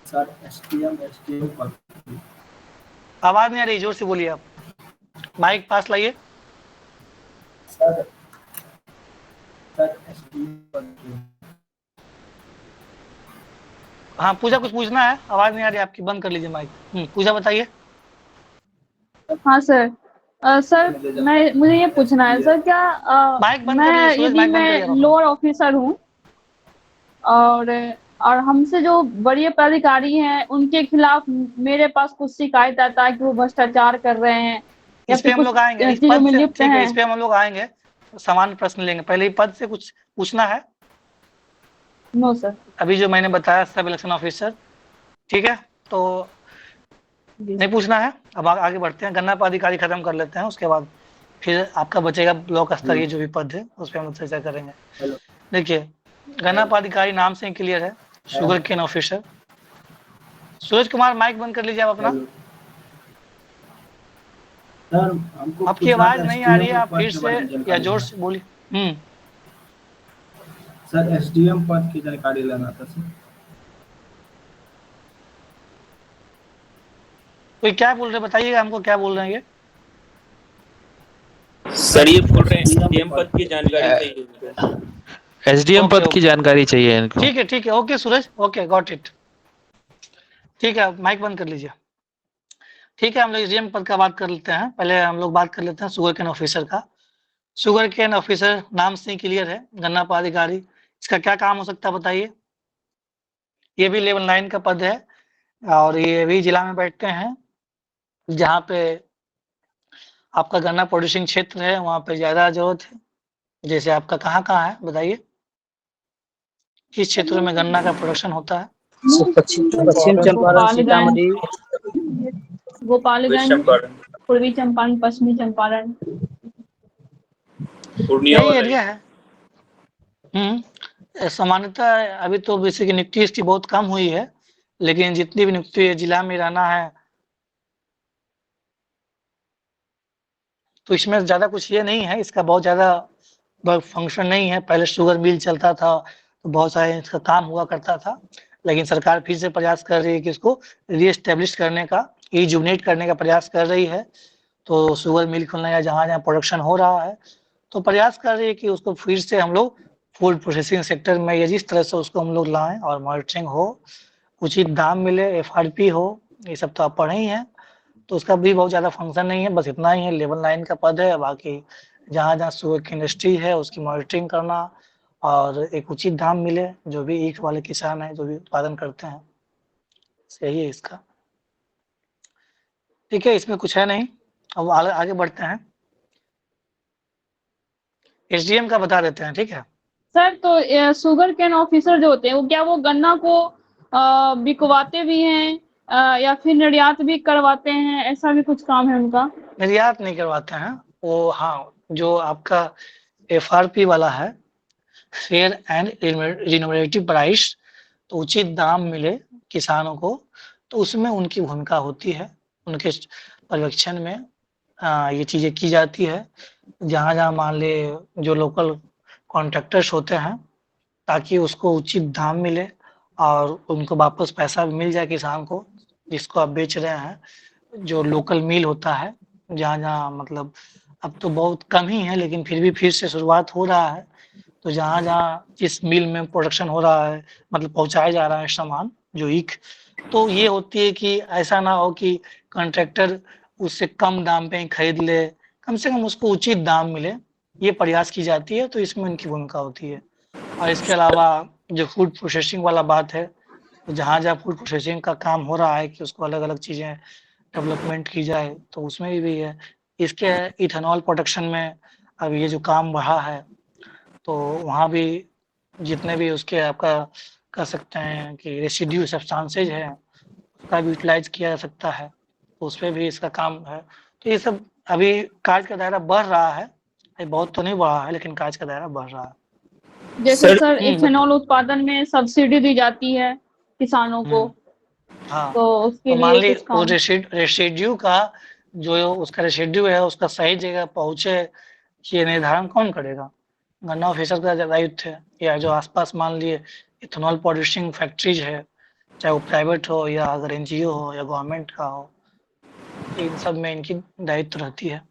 सर? एसडीएम आवाज नहीं आ रही, जोर से बोलिए, आप माइक पास लाइए। सर एसडीएम हाँ पूजा, कुछ पूछना है? आवाज नहीं आ रही आपकी, बंद कर लीजिए माइक। पूजा बताइए। हाँ सर। सर मुझे ये पूछना है सर, क्या माइक बंद कर लीजिए सूरज, माइक बंद करिए मैं लोअर ऑफिसर हूँ और हमसे जो बड़े पदाधिकारी हैं उनके खिलाफ मेरे पास कुछ शिकायत आता है कि वो भ्रष्टाचार कर रहे हैं या इस पे फिर हम कुछ लोग आएंगे, इस चीजों पद में से, लिप्त ठीक है, हैं। इस पे हम लोग आएंगे, समान प्रश्न लेंगे। पहले ही पद से कुछ पूछना है? No sir. अभी जो मैंने बताया सब इलेक्शन ऑफिसर, ठीक है, तो नहीं पूछना है। अब आगे बढ़ते हैं, गन्ना पदाधिकारी खत्म कर लेते हैं, उसके बाद फिर आपका बचेगा ब्लॉक स्तरीय जो भी पद है उस पर हम लोग चर्चा करेंगे। देखिए गन्ना पदाधिकारी नाम से क्लियर है, sugar cane officer. Suraj Kumar mic बंद कर लीजिए आप अपना। सर हमको आपकी आवाज नहीं आ रही है, आप फिर से या जोर से बोलिए। सर एसडीएम पद की जानकारी लेना था सर। कोई क्या बोल रहे, बताइएगा हमको क्या बोल रहे हैं ये। सर ये बोल रहे हैं एसडीएम पद की जानकारी चाहिए। एसडीएम पद की जानकारी चाहिए इनको। ठीक है ठीक है, okay Suraj, okay got it. ठीक है, माइक बंद कर लीजिए। ठीक है, हम लोग एसडीएम पद का बात कर लेते हैं। पहले हम लोग बात कर लेते हैं शुगर केन ऑफिसर का। शुगर केन ऑफिसर नाम से क्लियर है, गन्ना पदाधिकारी। इसका क्या काम हो सकता है बताइए? ये भी लेवल 9 का पद है और ये भी जिला में बैठते हैं जहाँ पे आपका गन्ना प्रोड्यूसिंग क्षेत्र है, वहाँ पे ज्यादा जरूरत है। जैसे आपका कहाँ है बताइए, किस क्षेत्रों में गन्ना का प्रोडक्शन होता है? पश्चिम चंपारण, सीतामढ़ी, गोपालगंज, पूर्वी चंपारण, पश्चिमी चंपारण, यही एरिया है। सामान्यतः अभी तो बेसिक नियुक्ति इसकी बहुत कम हुई है, लेकिन जितनी भी नियुक्ति जिला में रहना है तो इसमें ज्यादा कुछ ये नहीं है, इसका बहुत ज्यादा फंक्शन नहीं है। पहले शुगर मिल चलता था तो बहुत सारे इसका काम हुआ करता था, लेकिन सरकार फिर से प्रयास कर रही है कि इसको रीएस्टेब्लिश करने का, रिजुवनेट करने का प्रयास कर रही है। तो शुगर मिल खुलना या जहाँ जहाँ प्रोडक्शन हो रहा है तो प्रयास कर रही है कि उसको फिर से हम लोग फूड प्रोसेसिंग सेक्टर में या जिस तरह से उसको हम लोग लाएं और मॉनिटरिंग हो, उचित दाम मिले, एफआरपी हो, ये सब तो आप पढ़े ही हैं। तो उसका भी बहुत ज़्यादा फंक्शन नहीं है, बस इतना ही है, लेवल 9 का पद है। बाकी जहाँ जहाँ शुगर की इंडस्ट्री है उसकी मॉनिटरिंग करना और एक उचित दाम मिले, जो भी ईख वाले किसान हैं जो भी उत्पादन करते हैं, सही है इसका। ठीक है, इसमें कुछ है नहीं। अब आगे बढ़ते हैं, एसडीएम का बता देते हैं। ठीक है सर, तो शुगर केन ऑफिसर जो होते हैं वो गन्ना को बिकवाते भी हैं या फिर निर्यात भी करवाते हैं, ऐसा भी कुछ काम है उनका? निर्यात नहीं करवाते हैं वो। हाँ, जो आपका एफआरपी वाला है, फेयर एंड रिन्यूमरेटिव प्राइस, तो उचित दाम मिले किसानों को, तो उसमें उनकी भूमिका होती है। उनके पर्यवेक्षण में ये चीजें की जाती है। जहाँ जहाँ मान ले जो लोकल कॉन्ट्रैक्टर्स होते हैं, ताकि उसको उचित दाम मिले और उनको वापस पैसा भी मिल जाए किसान को जिसको आप बेच रहे हैं। जो लोकल मिल होता है, जहाँ जहाँ मतलब अब तो बहुत कम ही है, लेकिन फिर से शुरुआत हो रहा है। तो जहाँ जहाँ जिस मिल में प्रोडक्शन हो रहा है, मतलब पहुँचाया जा रहा है सामान जो ईख, तो ये होती है कि ऐसा ना हो कि कॉन्ट्रैक्टर उससे कम दाम पे ही खरीद ले, कम से कम उसको उचित दाम मिले, ये प्रयास की जाती है। तो इसमें उनकी भूमिका होती है। और इसके अलावा जो फूड प्रोसेसिंग वाला बात है, तो जहाँ जहाँ फूड प्रोसेसिंग का काम हो रहा है कि उसको अलग अलग चीज़ें डेवलपमेंट की जाए, तो उसमें भी है। इसके इथेनॉल प्रोडक्शन में अब ये जो काम बढ़ा है, तो वहाँ भी जितने भी उसके आपका कह सकते हैं कि रेसिड्यू सब्सटेंसेज है, उसका भी यूटिलाइज किया जा सकता है, तो उस पर भी इसका काम है। तो ये सब अभी कार्य का दायरा बढ़ रहा है, बहुत तो नहीं बढ़ा है, लेकिन कार्य का दायरा बढ़ रहा है। जैसे सर इथेनॉल उत्पादन में सब्सिडी दी जाती है किसानों को, हाँ, तो उसके तो मान लिए ली वो रेसिड्यू का जो उसका रेसिड्यू है उसका सही जगह पहुंचे, ये निर्धारण कौन करेगा? गन्ना ऑफिसर का दायित्व है। या जो आसपास मान लिए इथेनॉल प्रोड्यूसिंग फैक्ट्रीज है, चाहे वो प्राइवेट हो या अगर एनजीओ हो या गवर्नमेंट का हो, तो इन सब में इनकी दायित्व रहती है।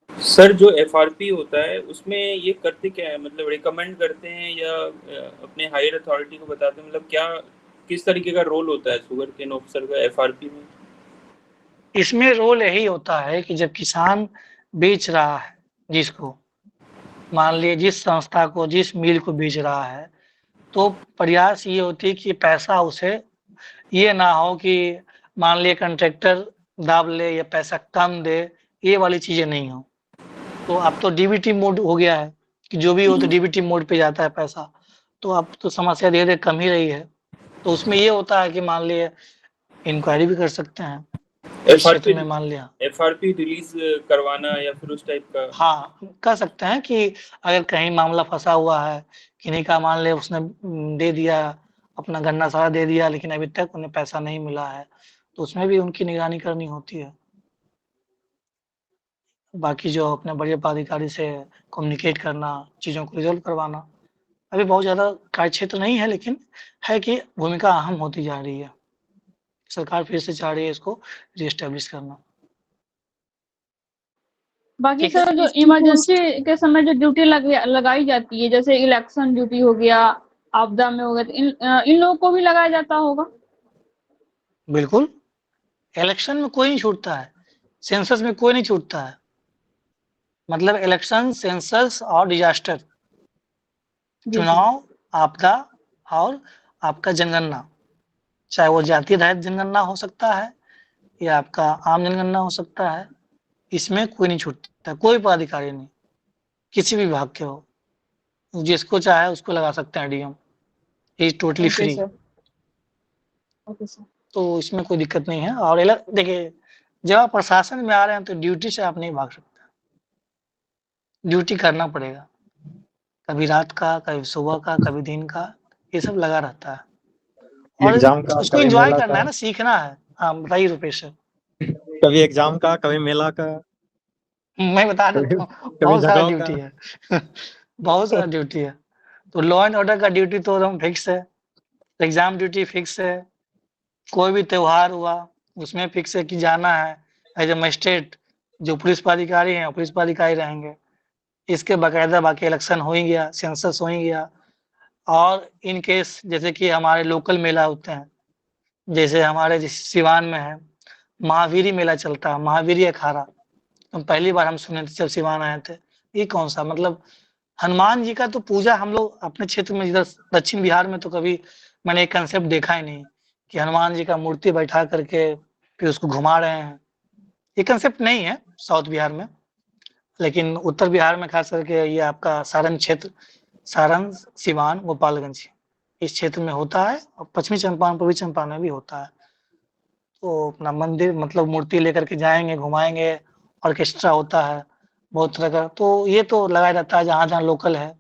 सर जो एफआरपी होता है उसमें ये करते क्या है, मतलब रिकमेंड करते हैं या अपने हायर अथॉरिटी को बताते हैं, मतलब क्या किस तरीके का रोल होता है शुगर केन ऑफिसर का एफआरपी में? इसमें रोल यही होता है कि जब किसान बेच रहा है, जिसको मान लीजिए जिस संस्था को, जिस मिल को बेच रहा है, तो प्रयास ये होती है कि पैसा उसे ये ना हो कि मान लिए कॉन्ट्रैक्टर दाब ले या पैसा कम दे, ये वाली चीजें नहीं हो। तो अब तो डीबीटी मोड हो गया है कि जो भी हो तो डीबीटी मोड पे जाता है पैसा, तो अब तो समस्या धीरे धीरे कम ही रही है। तो उसमें ये होता है कि मान लिए इंक्वायरी भी कर सकते हैं इस क्षेत्र में, मान लिया एफआरपी रिलीज करवाना या फिर उस टाइप का। हाँ, कर सकते हैं कि अगर कहीं मामला फंसा हुआ है, किन्हीं का मान ले उसने दे दिया, अपना गन्ना सारा दे दिया, लेकिन अभी तक उन्हें पैसा नहीं मिला है, तो उसमें भी उनकी निगरानी करनी होती है। बाकी जो अपने बड़े पदाधिकारी से कम्युनिकेट करना, चीज़ों को रिजॉल्व करवाना, अभी बहुत ज़्यादा कार्य क्षेत्र नहीं है, लेकिन है कि भूमिका अहम होती जा रही है। सरकार फिर से चाह रही है इसको रीएस्टेब्लिश करना। बाकी सर जो इमरजेंसी के समय जो ड्यूटी लगाई जाती है, जैसे इलेक्शन ड्यूटी हो गया, आपदा में हो गया, तो इन लोगों को भी लगाया जाता होगा? बिल्कुल, इलेक्शन में कोई नहीं छूटता है, सेंसस में कोई नहीं छूटता है। मतलब इलेक्शन, सेंसस और डिजास्टर, चुनाव, आपदा और आपका जनगणना, चाहे वो जाति रहित जनगणना हो सकता है या आपका आम जनगणना हो सकता है, इसमें कोई नहीं छूटता, कोई पदाधिकारी नहीं, किसी भी विभाग के हो, जिसको चाहे उसको लगा सकते हैं डीएम, इज टोटली फ्री। तो इसमें कोई दिक्कत नहीं है। और देखिए, जब आप प्रशासन में आ रहे हैं तो ड्यूटी से आप नहीं भाग सकते, ड्यूटी करना पड़ेगा, कभी रात का, कभी सुबह का, कभी दिन का, ये सब लगा रहता है। और उसको एंजॉय करना है ना, सीखना है। हाँ बताइए रुपेश सर। कभी एग्जाम का, कभी मेला का, मैं बता देता हूँ, बहुत सारा ड्यूटी है बहुत सारा ड्यूटी है। तो लॉ एंड ऑर्डर का ड्यूटी तो एकदम फिक्स है, एग्जाम ड्यूटी फिक्स है, कोई भी त्योहार हुआ उसमें फिक्स है कि जाना है। एज ए मजिस्ट्रेट जो पुलिस पदाधिकारी हैं, पुलिस पदाधिकारी रहेंगे। इसके बाकायदा बाकी इलेक्शन हो ही गया, सेंसस हो ही गया। और इन केस जैसे कि हमारे लोकल मेला होते हैं, जैसे हमारे सिवान में है महावीरी मेला चलता है, महावीरी अखाड़ा। तो पहली बार हम सुने थे जब सिवान आए थे, ये कौन सा, मतलब हनुमान जी का तो पूजा हम लोग अपने क्षेत्र में, इधर दक्षिण बिहार में तो कभी मैंने एक कंसेप्ट देखा ही नहीं कि हनुमान जी का मूर्ति बैठा करके फिर उसको घुमा रहे हैं। ये कंसेप्ट नहीं है साउथ बिहार में, लेकिन उत्तर बिहार में खास करके ये आपका सारण क्षेत्र, सारण, सिवान, गोपालगंज, इस क्षेत्र में होता है। और पश्चिमी चंपारण, पूर्वी चंपारण में भी होता है। तो अपना मंदिर मतलब मूर्ति लेकर के जाएंगे, घुमाएंगे, ऑर्केस्ट्रा होता है बहुत तरह का। तो ये तो लगाया जाता है जहाँ जहाँ लोकल है।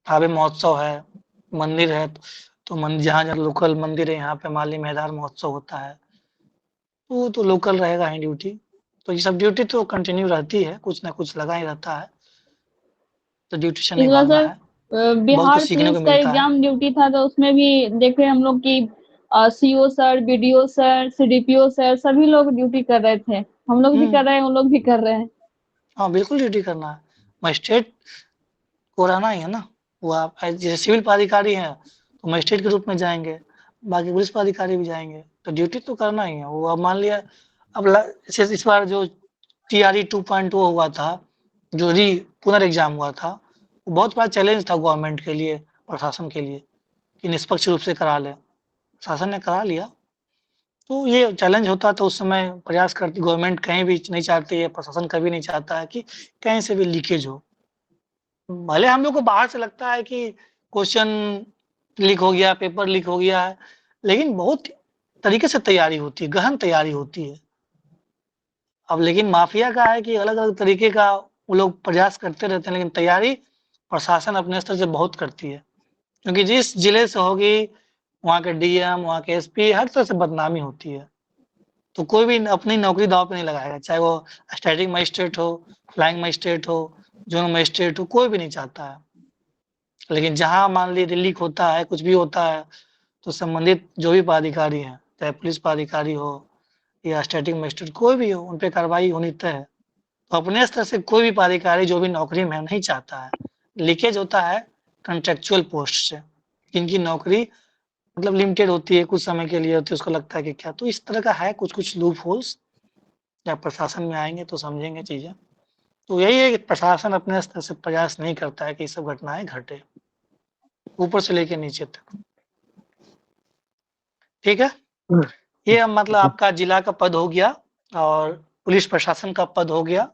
थावे महोत्सव है, मंदिर है, तो जहाँ जहाँ लोकल मंदिर है, यहाँ पे माली मैदान महोत्सव होता है, तो लोकल रहेगा ही ड्यूटी। तो ये सब ड्यूटी तो कंटिन्यू रहती है, कुछ ना कुछ लगा ही रहता है, तो ड्यूटी से नहीं भागना है। बिहार पुलिस का एग्जाम ड्यूटी था, तो उसमें भी देखे हम लोग की CO sir, BDO sir, CDPO sir, सभी लोग ड्यूटी कर रहे थे। हम लोग भी कर रहे हैं, उन लोग भी कर रहे हैं। हाँ बिल्कुल ड्यूटी करना है, मजिस्ट्रेट को रहना ही है ना। वो आप जैसे सिविल पदाधिकारी हैं तो मजिस्ट्रेट के रूप में जाएंगे, बाकी पुलिस पदाधिकारी भी जाएंगे, तो ड्यूटी तो करना ही है। वो अब मान लिया, अब इस बार जो TRE 2.0 हुआ था, जो पुनर्एग्जाम हुआ था, वो बहुत बड़ा चैलेंज था गवर्नमेंट के लिए, प्रशासन के लिए, कि निष्पक्ष रूप से करा ले। शासन ने करा लिया, तो ये चैलेंज होता तो उस समय प्रयास करती गवर्नमेंट, कहीं भी नहीं चाहती है, प्रशासन कभी नहीं चाहता है कि कहीं से भी लीकेज हो। भले हम लोग को बाहर से लगता है कि क्वेश्चन लीक हो गया, पेपर लीक हो गया है, लेकिन बहुत तरीके से तैयारी होती है, गहन तैयारी होती है। अब लेकिन माफिया का है कि अलग अलग तरीके का वो लोग प्रयास करते रहते हैं, लेकिन तैयारी प्रशासन अपने स्तर से बहुत करती है, क्योंकि जिस जिले से होगी वहाँ के डीएम, वहाँ के एसपी, हर तरह से बदनामी होती है। तो कोई भी अपनी नौकरी दाव पे नहीं लगाएगा, चाहे वो स्टैटिक मजिस्ट्रेट हो, फ्लाइंग मजिस्ट्रेट हो, जोनल मजिस्ट्रेट हो, कोई भी नहीं चाहता है। लेकिन जहाँ मान लीजिए लीक होता है, कुछ भी होता है, तो संबंधित जो भी पदाधिकारी हैं, चाहे पुलिस पदाधिकारी हो या स्टैटिक मजिस्ट्रेट, कोई भी हो, उन पर कार्रवाई होनी तय है। तो अपने स्तर से कोई भी पदाधिकारी जो भी नौकरी में नहीं चाहता है। लीकेज होता है कंट्रेक्चुअल पोस्ट से, जिनकी नौकरी मतलब लिमिटेड होती है, कुछ समय के लिए होती है, उसको लगता है कि क्या, तो इस तरह का है कुछ लूप होल्स। जब प्रशासन में आएंगे तो समझेंगे चीजें। तो यही है कि प्रशासन अपने स्तर से प्रयास नहीं करता है कि ये सब घटनाएं घटे, ऊपर से लेकर नीचे तक। ठीक है, ये मतलब आपका जिला का पद हो गया और पुलिस प्रशासन का पद हो गया।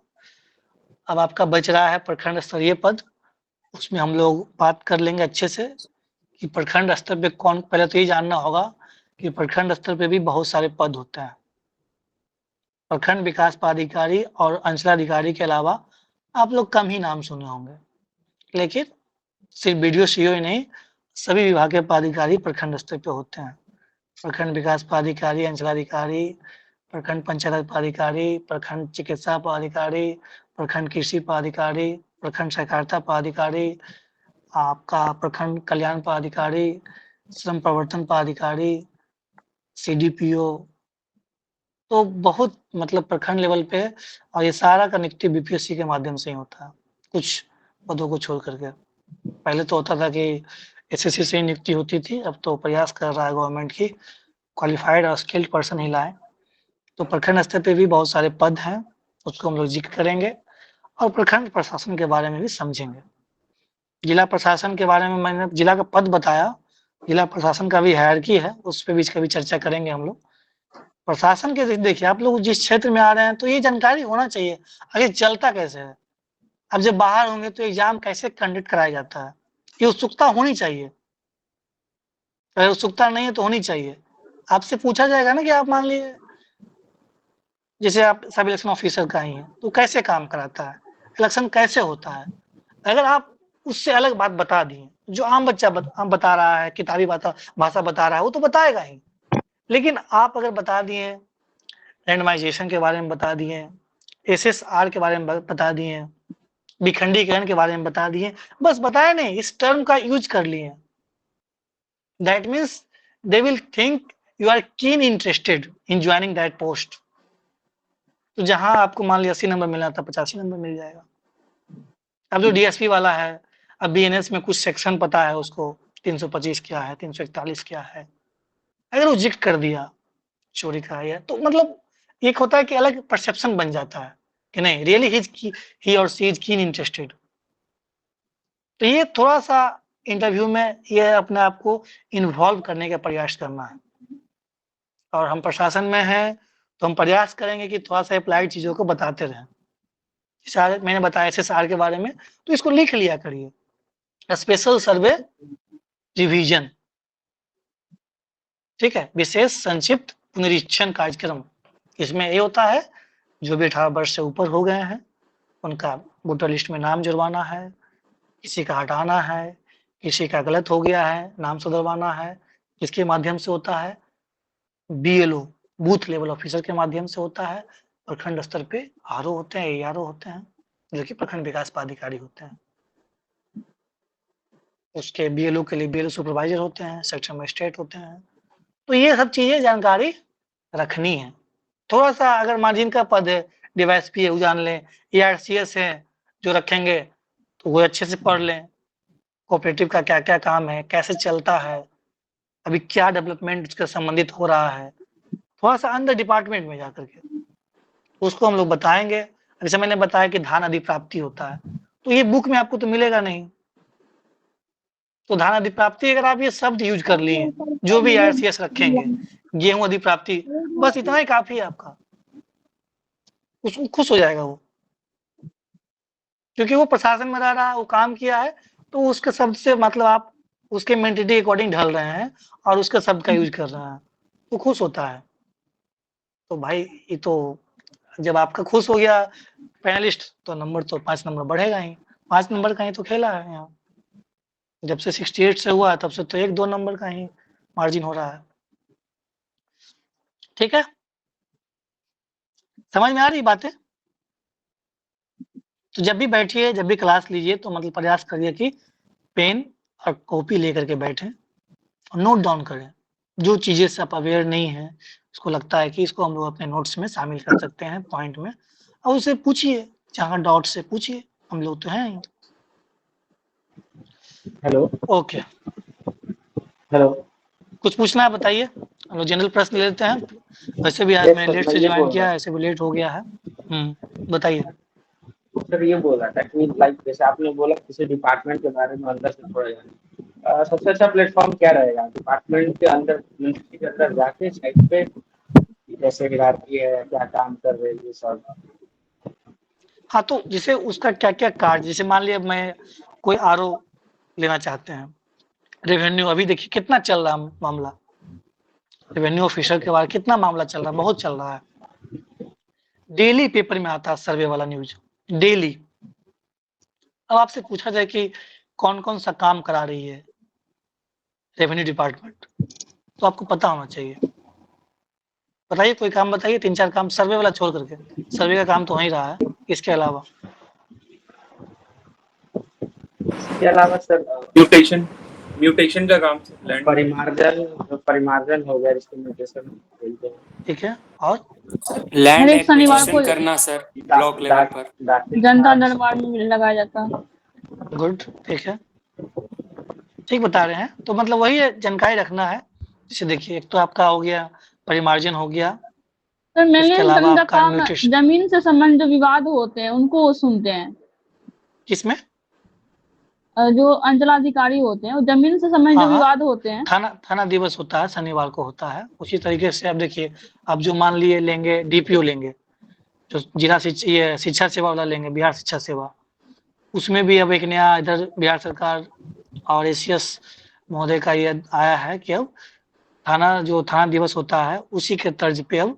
अब आपका बच रहा है प्रखंड स्तरीय पद। उसमें हम लोग बात कर लेंगे अच्छे से कि प्रखंड स्तर पे कौन, पहले तो ये जानना होगा कि प्रखंड स्तर पे भी बहुत सारे पद होते हैं। प्रखंड विकास पदाधिकारी और अंचलाधिकारी के अलावा आप लोग कम ही नाम सुने होंगे, लेकिन सिर्फ बीडीओ सीओ ही नहीं, सभी विभाग के पदाधिकारी प्रखंड स्तर पे होते हैं। प्रखंड विकास पदाधिकारी, अंचलाधिकारी, प्रखंड पंचायत पदाधिकारी, प्रखंड चिकित्सा पदाधिकारी, प्रखंड कृषि पदाधिकारी, प्रखंड सहकारिता पदाधिकारी, आपका प्रखंड कल्याण पदाधिकारी, श्रम प्रवर्तन पदाधिकारी, सीडीपीओ, तो बहुत मतलब प्रखंड लेवल पे। और ये सारा कनेक्टिव बीपीएससी के माध्यम से ही होता है, कुछ पदों को छोड़ करके। पहले तो होता था कि एसएससी से नियुक्ति होती थी, अब तो प्रयास कर रहा है गवर्नमेंट की क्वालिफाइड और स्किल्ड पर्सन ही लाए। तो प्रखंड स्तर पे भी बहुत सारे पद हैं, उसको हम लोग जिक्र करेंगे और प्रखंड प्रशासन के बारे में भी समझेंगे। जिला प्रशासन के बारे में मैंने जिला का पद बताया, जिला प्रशासन का भी हायरार्की है, उस पर भी कभी चर्चा करेंगे हम लोग। प्रशासन के देखिए, आप लोग जिस क्षेत्र में आ रहे हैं तो ये जानकारी होना चाहिए आगे चलता कैसे है। अब जब बाहर होंगे तो एग्जाम कैसे कंडक्ट कराया जाता है, ये उत्सुकता होनी चाहिए। अगर उत्सुकता नहीं है तो होनी चाहिए। आपसे पूछा जाएगा ना कि आप मान लीजिए जैसे आप सब इलेक्शन ऑफिसर का ही है, तो कैसे काम कराता है, इलेक्शन कैसे होता है। अगर आप उससे अलग बात बता दिए, जो आम बच्चा बता रहा है, किताबी भाषा बता रहा है, वो तो बताएगा ही। लेकिन आप अगर बता दिए, रैंडमाइजेशन के बारे में बता दिए, एसएसआर के बारे में बता दिए, विखंडीकरण के बारे में बता दिए, बस बताए नहीं, इस टर्म का यूज कर लिए, that means they will think you are keen interested in joining that post. तो जहां आपको मान लिया 80 नंबर मिलना था, 85 नंबर मिल जाएगा। अब जो डीएसपी वाला है, अब बीएनएस में कुछ सेक्शन पता है उसको, 325 क्या है, 341 क्या है, अगर वो जिक्र कर दिया चोरी का है, तो मतलब एक होता है कि अलग परसेप्शन बन जाता है कि नहीं, रियली ही और शी इज कीन इंटरेस्टेड। तो ये थोड़ा सा इंटरव्यू में ये अपने आप को इन्वॉल्व करने का प्रयास करना है। और हम प्रशासन में हैं तो हम प्रयास करेंगे कि थोड़ा सा अप्लाइड चीजों को बताते रहें। जैसे मैंने बताया एसएसआर के बारे में, तो इसको लिख लिया करिए, स्पेशल सर्वे रिवीजन, ठीक है, विशेष संक्षिप्त पुनरीक्षण कार्यक्रम। इसमें ये होता है जो भी 18 वर्ष से ऊपर हो गए हैं उनका वोटर लिस्ट में नाम जुड़वाना है, किसी का हटाना है, किसी का गलत हो गया है नाम सुधरवाना है। इसके माध्यम से होता है बीएलओ, बूथ लेवल ऑफिसर के माध्यम से होता है। प्रखंड स्तर पे आरओ होते हैं, एआरओ होते हैं, जो कि प्रखंड विकास पदाधिकारी होते हैं। उसके बीएलओ के लिए बीएलओ सुपरवाइजर होते हैं, सेक्टर मजिस्ट्रेट होते हैं। तो ये सब चीजें जानकारी रखनी है। थोड़ा सा अगर मार्जिन का पद है, डीवाईएसपी है, वो जान लें, एआरसीएस है जो रखेंगे तो वो अच्छे से पढ़ लें, कोऑपरेटिव का क्या क्या काम है, कैसे चलता है, अभी क्या डेवलपमेंट उसका संबंधित हो रहा है, थोड़ा सा अंदर डिपार्टमेंट में जाकर के उसको हम लोग बताएंगे। जैसे मैंने बताया कि धान अधिप्राप्ति होता है, तो ये बुक में आपको तो मिलेगा नहीं, तो धान अधिप्राप्ति अगर आप ये शब्द यूज कर लिए, जो भी आरसीएस रखेंगे, गेहूं अधिप्राप्ति, बस इतना ही काफी है आपका, उसको खुश हो जाएगा वो, क्योंकि वो प्रशासन में रह रहा है, वो काम किया है, तो उसके शब्द से मतलब आप उसके मेंटेलिटी के अकॉर्डिंग ढल रहे हैं और उसके शब्द का यूज कर रहे हैं, तो खुश होता है। तो भाई ये तो जब आपका खुश हो गया पैनलिस्ट, तो नंबर तो 5 नंबर बढ़ेगा ही, 5 नंबर का ही तो खेला है यहाँ। जब से 68 से हुआ तब से तो 1-2 नंबर का ही मार्जिन हो रहा है। ठीक है, समझ में आ रही बातें? तो जब भी बैठिए, जब भी क्लास लीजिए, तो मतलब प्रयास करिए कि पेन और कॉपी लेकर के बैठें और नोट डाउन करें। जो चीजें से आप अवेयर नहीं है, उसको लगता है कि इसको हम लोग अपने नोट्स में शामिल कर सकते हैं पॉइंट में, और उसे पूछिए, जहाँ डाउट से पूछिए, हम लोग तो हैं। हेलो, ओके, हेलो, कुछ पूछना है बताइए, हम लोग जनरल प्रश्न लेते हैं। वैसे भी आज Yes, मैंने sir, लेट मैं से ये ज्वाइन बोल किया रहा है, ऐसे भी लेट हो गया है। बताइए। सर ये बोल रहा था कि लाइक जैसे आपने बोला किसी डिपार्टमेंट के बारे में अंदर से थोड़ा जाना, सबसे अच्छा प्लेटफॉर्म क्या रहेगा डिपार्टमेंट के अंदर, मिनिस्ट्री के अंदर जाके साइट पे जैसे हिरारकी है, क्या काम कर रहे हैं, ये सब। हाँ, तो जैसे उसका क्या क्या कार्य, जैसे मान लिया मैं कोई आरओ लेना चाहते हैं, रेवेन्यू अभी देखिए कितना चल रहा मामला, रेवेन्यू ऑफिसर के बारे कितना मामला चल रहा है, बहुत चल रहा है। डेली पेपर में आता है सर्वे वाला न्यूज, डेली। अब आपसे पूछा जाए कि कौन कौन सा काम करा रही है रेवेन्यू डिपार्टमेंट, तो आपको पता होना चाहिए। बताइए कोई काम बताइए, 3-4 काम सर्वे वाला छोड़ करके। सर्वे का काम तो हो ही रहा है, इसके अलावा। इसके अलावा सर म्यूटेशन का काम लैंड परिमार्जन हो गया, जिसको म्यूटेशन बोलते हैं। ठीक है, और लैंड हर एक शनिवार एक्विजिशन को करना सर, ब्लॉक लेवल पर जनता दरबार में भी लगाया जाता है। गुड, ठीक है, ठीक बता रहे हैं। तो मतलब वही है, जानकारी रखना है। जैसे देखिए, एक तो आपका हो गया परिमार्जन हो गया, सर इसके अलावा उनका आपका काम म्यूटेशन। जमीन से संबंधित जो विवाद होते हैं उनको वो सुनते हैं। किसमें? जो अंचलाधिकारी होते हैं, वो जमीन से संबंधित जो विवाद होते हैं। थाना दिवस होता है, शनिवार को होता है। उसी तरीके से आप देखिए, आप जो मान लिए लेंगे डीपीओ लेंगे, जो जिला शिक्षा सेवा वाला लेंगे, बिहार शिक्षा सेवा, उसमें भी अब एक नया इधर बिहार सरकार और एसीएस महोदय का ये आया है कि अब थाना दिवस होता है, उसी के तर्ज पे अब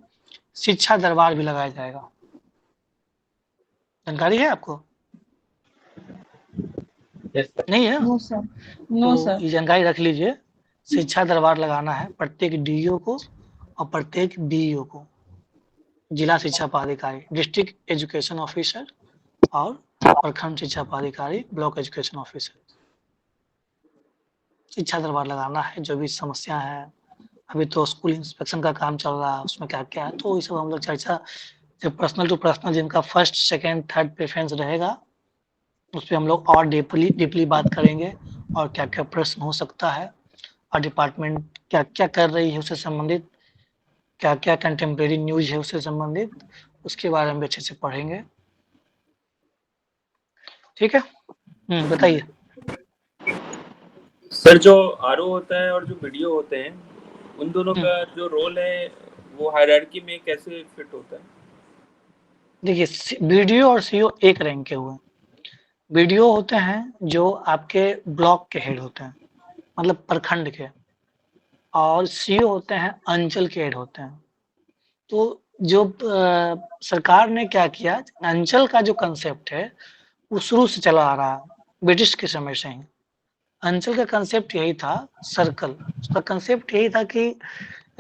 शिक्षा दरबार भी लगाया जाएगा। जानकारी है आपको? नहीं है? नो सर, तो ये जानकारी रख लीजिए, शिक्षा दरबार लगाना है प्रत्येक डीईओ को और प्रत्येक बीईओ को, जिला शिक्षा पदाधिकारी, डिस्ट्रिक्ट एजुकेशन ऑफिसर और प्रखंड शिक्षा पदाधिकारी, ब्लॉक एजुकेशन ऑफिसर। शिक्षा दरबार लगाना है, जो भी समस्या है। अभी तो स्कूल इंस्पेक्शन का काम चल रहा है, उसमें क्या क्या है, तो ये सब हम लोग चर्चा, जो पर्सनल टू पर्सनल जिनका फर्स्ट सेकेंड थर्ड प्रेफरेंस रहेगा, उस पर हम लोग और डीपली बात करेंगे, और क्या क्या प्रश्न हो सकता है, और डिपार्टमेंट क्या क्या कर रही है उससे संबंधित, क्या क्या कंटेम्प्रेरी न्यूज है उससे संबंधित, उसके बारे में अच्छे से पढ़ेंगे। ठीक है, बताइए सर। जो आरओ होता है और जो वीडियो होते हैं, उन दोनों का जो रोल है वो हायरार्की में कैसे फिट होता है? देखिए, वीडियो और सीओ एक रैंक के हुए। वीडियो होते हैं जो आपके ब्लॉक के हेड होते हैं, मतलब प्रखंड के, और सीओ होते हैं अंचल के हेड होते हैं। तो जो सरकार ने क्या किया, अंचल का जो कंसेप्ट है वो शुरू से चला आ रहा है, ब्रिटिश के समय से ही। अंचल का कंसेप्ट यही था, सर्कल, उसका कंसेप्ट यही था कि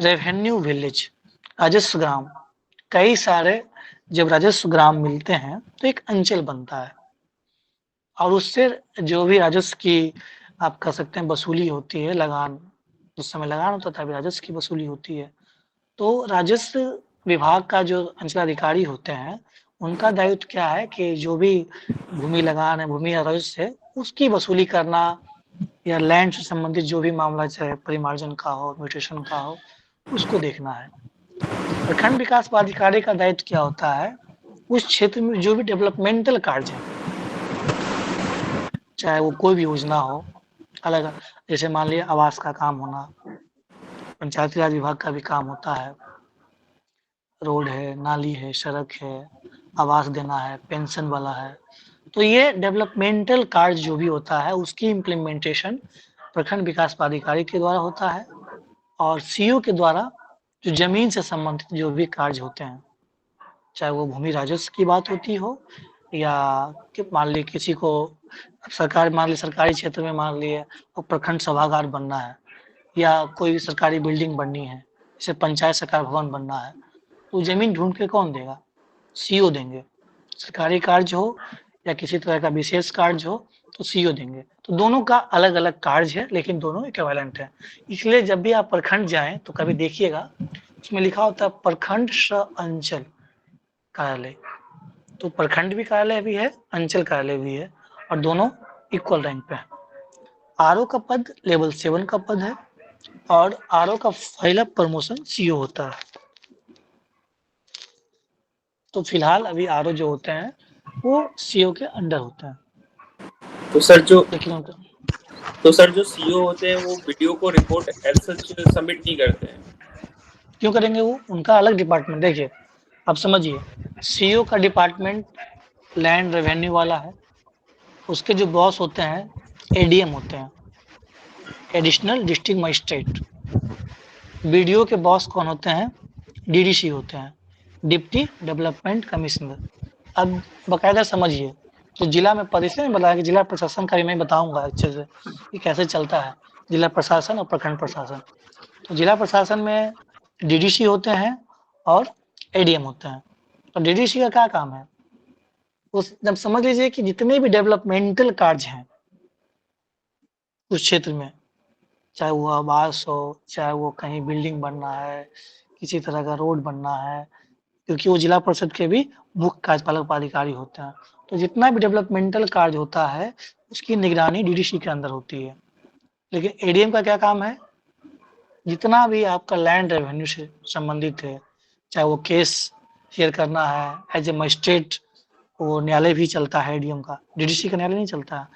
रेवेन्यू विलेज, राजस्व ग्राम, कई सारे जब राजस्व ग्राम मिलते हैं तो एक अंचल बनता है, और उससे जो भी राजस्व की आप कह सकते हैं वसूली होती है, लगान, उस समय लगान होता था, अभी राजस्व की वसूली होती है। तो राजस्व विभाग का जो अंचलाधिकारी होते हैं, उनका दायित्व क्या है कि जो भी भूमि लगान है, भूमि राजस्व है, उसकी वसूली करना, या लैंड से संबंधित जो भी मामला चाहे परिमार्जन का हो, म्यूटेशन का हो, उसको देखना है। प्रखंड विकास पदाधिकारी का दायित्व क्या होता है, उस क्षेत्र में जो भी डेवलपमेंटल कार्य है, चाहे वो कोई भी योजना हो, अलग, जैसे मान लिया आवास का काम होना, पंचायती राज विभाग का भी काम होता है, रोड है, नाली है, सड़क है, आवास देना है, पेंशन वाला है, तो ये डेवलपमेंटल कार्य जो भी होता है उसकी इम्प्लीमेंटेशन प्रखंड विकास पदाधिकारी के द्वारा होता है, और सीओ के द्वारा जो जमीन से संबंधित जो भी कार्य होते हैं, चाहे वो भूमि राजस्व की बात होती हो, या मान ली किसी को सरकारी क्षेत्र में मान लिए वो प्रखंड सभागार बनना है, या कोई भी सरकारी बिल्डिंग बननी है, जैसे पंचायत सरकार भवन बनना है, तो जमीन ढूंढ के कौन देगा? सीओ देंगे। सरकारी कार्य हो या किसी तरह का विशेष कार्य हो तो सीओ देंगे। तो दोनों का अलग अलग कार्य है, लेकिन दोनों इक्विवेलेंट है। इसलिए जब भी आप प्रखंड जाएं तो कभी देखिएगा उसमें लिखा होता है प्रखंड अंचल कार्यालय, तो प्रखंड भी कार्यालय भी है, अंचल कार्यालय भी है, और दोनों इक्वल रैंक पे है। आरओ का पद लेवल 7 का पद है, और आरओ का पहला प्रमोशन सीओ होता है। तो फिलहाल अभी आरओ जो होते हैं वो सीओ के अंडर होते हैं। तो सर जो सीईओ होते हैं वो वीडियो को रिपोर्ट एज सच सबमिट नहीं करते हैं। क्यों करेंगे? वो उनका अलग डिपार्टमेंट। देखिए अब समझिए, सीईओ का डिपार्टमेंट लैंड रेवेन्यू वाला है, उसके जो बॉस होते हैं एडीएम होते हैं, एडिशनल डिस्ट्रिक्ट मजिस्ट्रेट। वीडियो के बॉस कौन होते हैं? डीडीसी होते हैं, डिप्टी डेवलपमेंट कमिश्नर। अब बाकायदा समझिए, तो जिला में पद इसलिए बताया कि जिला प्रशासन का भी मैं बताऊंगा अच्छे से कि कैसे चलता है जिला प्रशासन और प्रखंड प्रशासन। तो जिला प्रशासन में डीडीसी होते हैं और एडीएम होते हैं। तो डीडीसी का क्या काम है? उस जब समझ लीजिए कि जितने भी डेवलपमेंटल कार्य हैं उस क्षेत्र में, चाहे वो आवास हो, चाहे वो कहीं बिल्डिंग बनना है, किसी तरह का रोड बनना है, क्योंकि वो जिला परिषद के भी मुख्य कार्यपालक पदाधिकारी होते हैं। तो जितना भी डेवलपमेंटल कार्य होता है उसकी निगरानी डीडीसी के अंदर होती है। लेकिन एडीएम का क्या काम है? जितना भी आपका लैंड रेवेन्यू से संबंधित है, चाहे वो केस हियर करना है एज ए मजिस्ट्रेट, वो न्यायालय भी चलता है एडीएम का, डीडीसी का न्यायालय नहीं चलता है।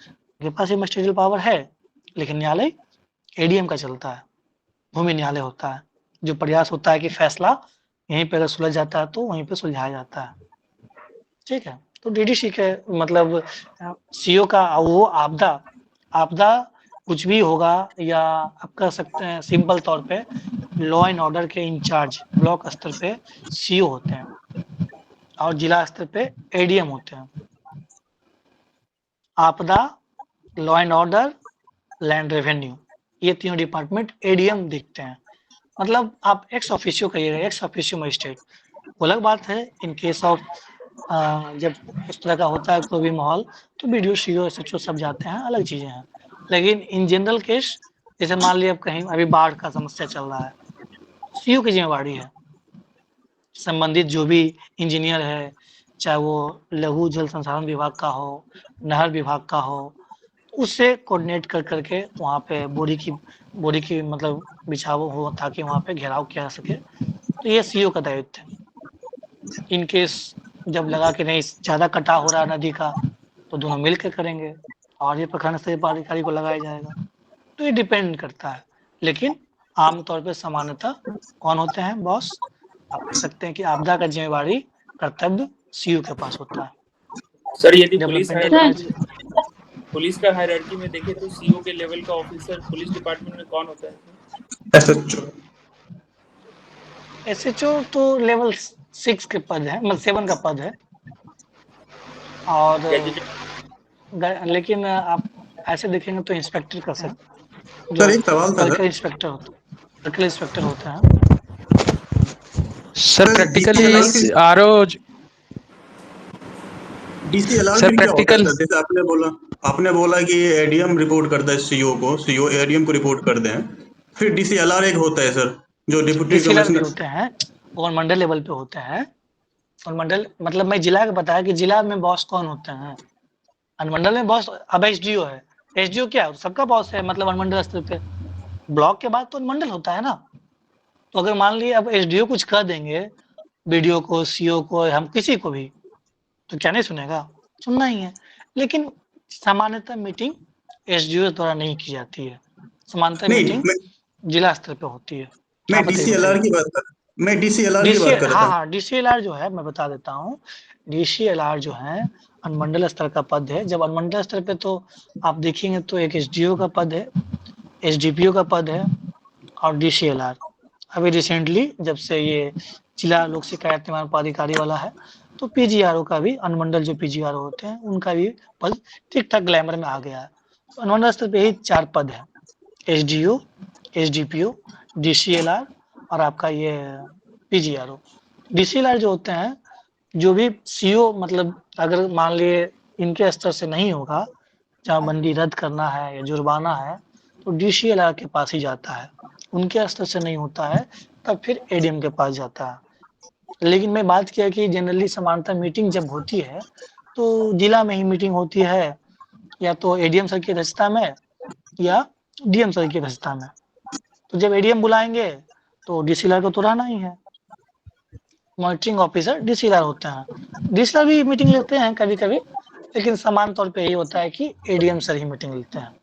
उनके पास मजिस्ट्रेटियल पावर है लेकिन न्यायालय एडीएम का चलता है, भूमि न्यायालय होता है। जो प्रयास होता है कि फैसला यहीं पे अगर सुलझ जाता है तो वहीं पे सुलझाया जाता है। ठीक है, तो डीडीसी के मतलब सीओ का वो आपदा कुछ भी होगा, या आप कह सकते हैं सिंपल तौर पे लॉ एंड ऑर्डर के इंचार्ज ब्लॉक स्तर पे सीओ होते हैं और जिला स्तर पे एडीएम होते हैं। आपदा, law and order, land revenue, ये तीनों डिपार्टमेंट एडीएम देखते हैं। मतलब आप एक्स ऑफिशियो कहिएगा, एक्स ऑफिशियो मजिस्ट्रेट। वो अलग बात है इन केस ऑफ जब इस तरह का होता है कोई भी माहौल तो बीडीओ सीओ एसएचओ सब जाते हैं, अलग चीजें हैं। लेकिन इन जनरल केस जैसे मान लिया अब कहीं अभी बाढ़ का समस्या चल रहा है, सीओ की जिम्मेवारी है। संबंधित जो भी इंजीनियर है, चाहे वो लघु जल संसाधन विभाग का हो, नहर विभाग का हो, उससे कोऑर्डिनेट कर करके वहाँ पे बोरी की मतलब बिछाव हो ताकि वहाँ पे घेराव किया जा सके। तो ये सीओ का दायित्व है। इन केस जब लगा कि नहीं ज्यादा कटाव हो रहा है नदी का तो दोनों मिल के करेंगे और ये प्रखंड स्तरीय पदाधिकारी को लगाया जाएगा। तो ये डिपेंड करता है, लेकिन आमतौर पे सामान्यतः कौन होते हैं बॉस? आप कह सकते हैं कि आपदा का जिम्मेवारी कर्तव्य सीओ के पास होता है। सर यदि पुलिस का हायरार्की में देखें तो सीओ के लेवल का ऑफिसर पुलिस डिपार्टमेंट में कौन होता है? एसएचओ तो लेवल 6 के पद है, मतलब 7 का पद है। और लेकिन आप ऐसे देखेंगे तो इंस्पेक्टर कर सकते हैं, जो सर्कल इंस्पेक्टर होता है। Sir practically RO DCLR sir क्या होता है प्रैक्टिकल सर? जैसे आपने बोला कि एडीएम रिपोर्ट करता है सीईओ को, सीईओ एडीएम को रिपोर्ट कर दें, फिर डीसीएलआर एक होता है सर जो डिप्टी कमिश्नर होते हैं और मंडल लेवल पे होते हैं। और मंडल मतलब मैं जिला का बताया कि जिला में बॉस कौन होते हैं, अनुमंडल में बॉस अब एसडीओ है। एसडीओ क्या है? सबका बॉस है, मतलब अनुमंडल स्तर पे। ब्लॉक के बाद तो अनुमंडल होता है ना। तो अगर मान लीजिए अब एसडीओ कुछ कर देंगे बीडीओ को, सीओ को, हम किसी को भी, तो क्या नहीं सुनेगा? सुनना ही है। लेकिन सामान्यतः मीटिंग एसडीओ द्वारा नहीं की जाती है, सामान्यतः मीटिंग जिला स्तर पे होती है। मैं डीसीएलआर की बात कर रहा हूँ। हाँ, डीसीएलआर जो है मैं बता देता हूँ। डीसीएलआर जो है अनुमंडल स्तर का पद है। जब अनुमंडल स्तर पे तो आप देखेंगे तो एक एसडीओ का पद है, एसडीपीओ का पद है और डीसीएलआर। अभी रिसेंटली जब से ये जिला लोक शिकायत निवारण पदाधिकारी वाला है तो पीजीआरओ का भी, अनुमंडल जो पीजीआरओ होते हैं उनका भी पद ठीक ठाक ग्लैमर में आ गया है। तो अनुमंडल स्तर पे ही 4 पद है, एसडीओ, एसडीपीओ, डीसीएलआर और आपका ये पीजीआरओ। डीसीएलआर जो होते हैं, जो भी सीओ मतलब अगर मान लिए इनके स्तर से नहीं होगा, जमाबंदी रद्द करना है या जुर्माना है, तो डीसीएलआर के पास ही जाता है। उनके स्तर से नहीं होता है तब फिर एडीएम के पास जाता है। लेकिन मैं बात किया कि जनरली सामान्यतः मीटिंग जब होती है तो जिला में ही मीटिंग होती है, या तो एडीएम सर की अध्यक्षता में या डीएम सर की अध्यक्षता में। तो जब एडीएम बुलाएंगे तो डीसीएलआर को तो रहना ही है। मॉनिटरिंग ऑफिसर डीसीएलआर होते हैं। डीसीएलआर भी मीटिंग लेते हैं कभी कभी, लेकिन समान तौर पे यही होता है कि एडीएम सर ही मीटिंग लेते हैं।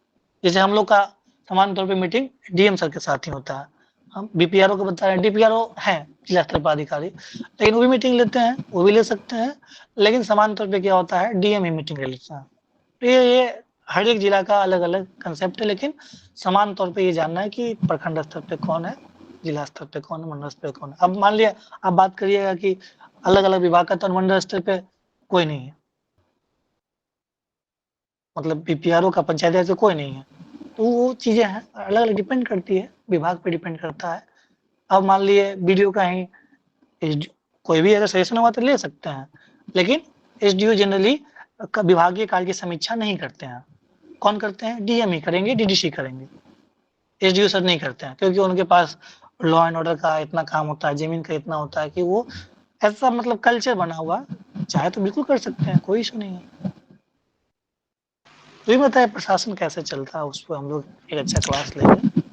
जैसे हम लोग का समान तौर पे मीटिंग डीएम सर के साथ ही होता है। हम बीपीआरओ को बता रहे हैं, डीपीआरओ है जिला स्तर पर अधिकारी, लेकिन वो भी मीटिंग लेते हैं, वो भी ले सकते हैं, लेकिन समान तौर पे क्या होता है, डीएम ही मीटिंग ले लेता है। तो ये हर एक जिला का अलग अलग कंसेप्ट है, लेकिन समान तौर पे ये जानना है कि प्रखंड स्तर पे कौन है, जिला स्तर पे कौन है, मंडल स्तर पे कौन है। अब मान लिया आप बात करिएगा कि अलग अलग विभाग का तो मंडल स्तर पे कोई नहीं है, मतलब बीपीआरओ का पंचायत से कोई नहीं है, तो वो चीजें हैं, अलग अलग डिपेंड करती है, विभाग पे डिपेंड करता है। अब मान लिए वीडियो का ही कोई भी अगर सजेशन हुआ तो ले सकते हैं, लेकिन एसडीओ जनरली विभागीय कार्य की समीक्षा नहीं करते हैं। कौन करते हैं? डीएम ही करेंगे, डीडीसी करेंगे, एसडीओ सर नहीं करते हैं, क्योंकि उनके पास लॉ एंड ऑर्डर का इतना काम होता है, जमीन का इतना होता है कि वो ऐसा मतलब कल्चर बना हुआ, चाहे तो बिल्कुल कर सकते हैं, कोई इशू नहीं है। तो ये बताए प्रशासन कैसे चलता है, उस पर हम लोग एक अच्छा क्लास लेंगे।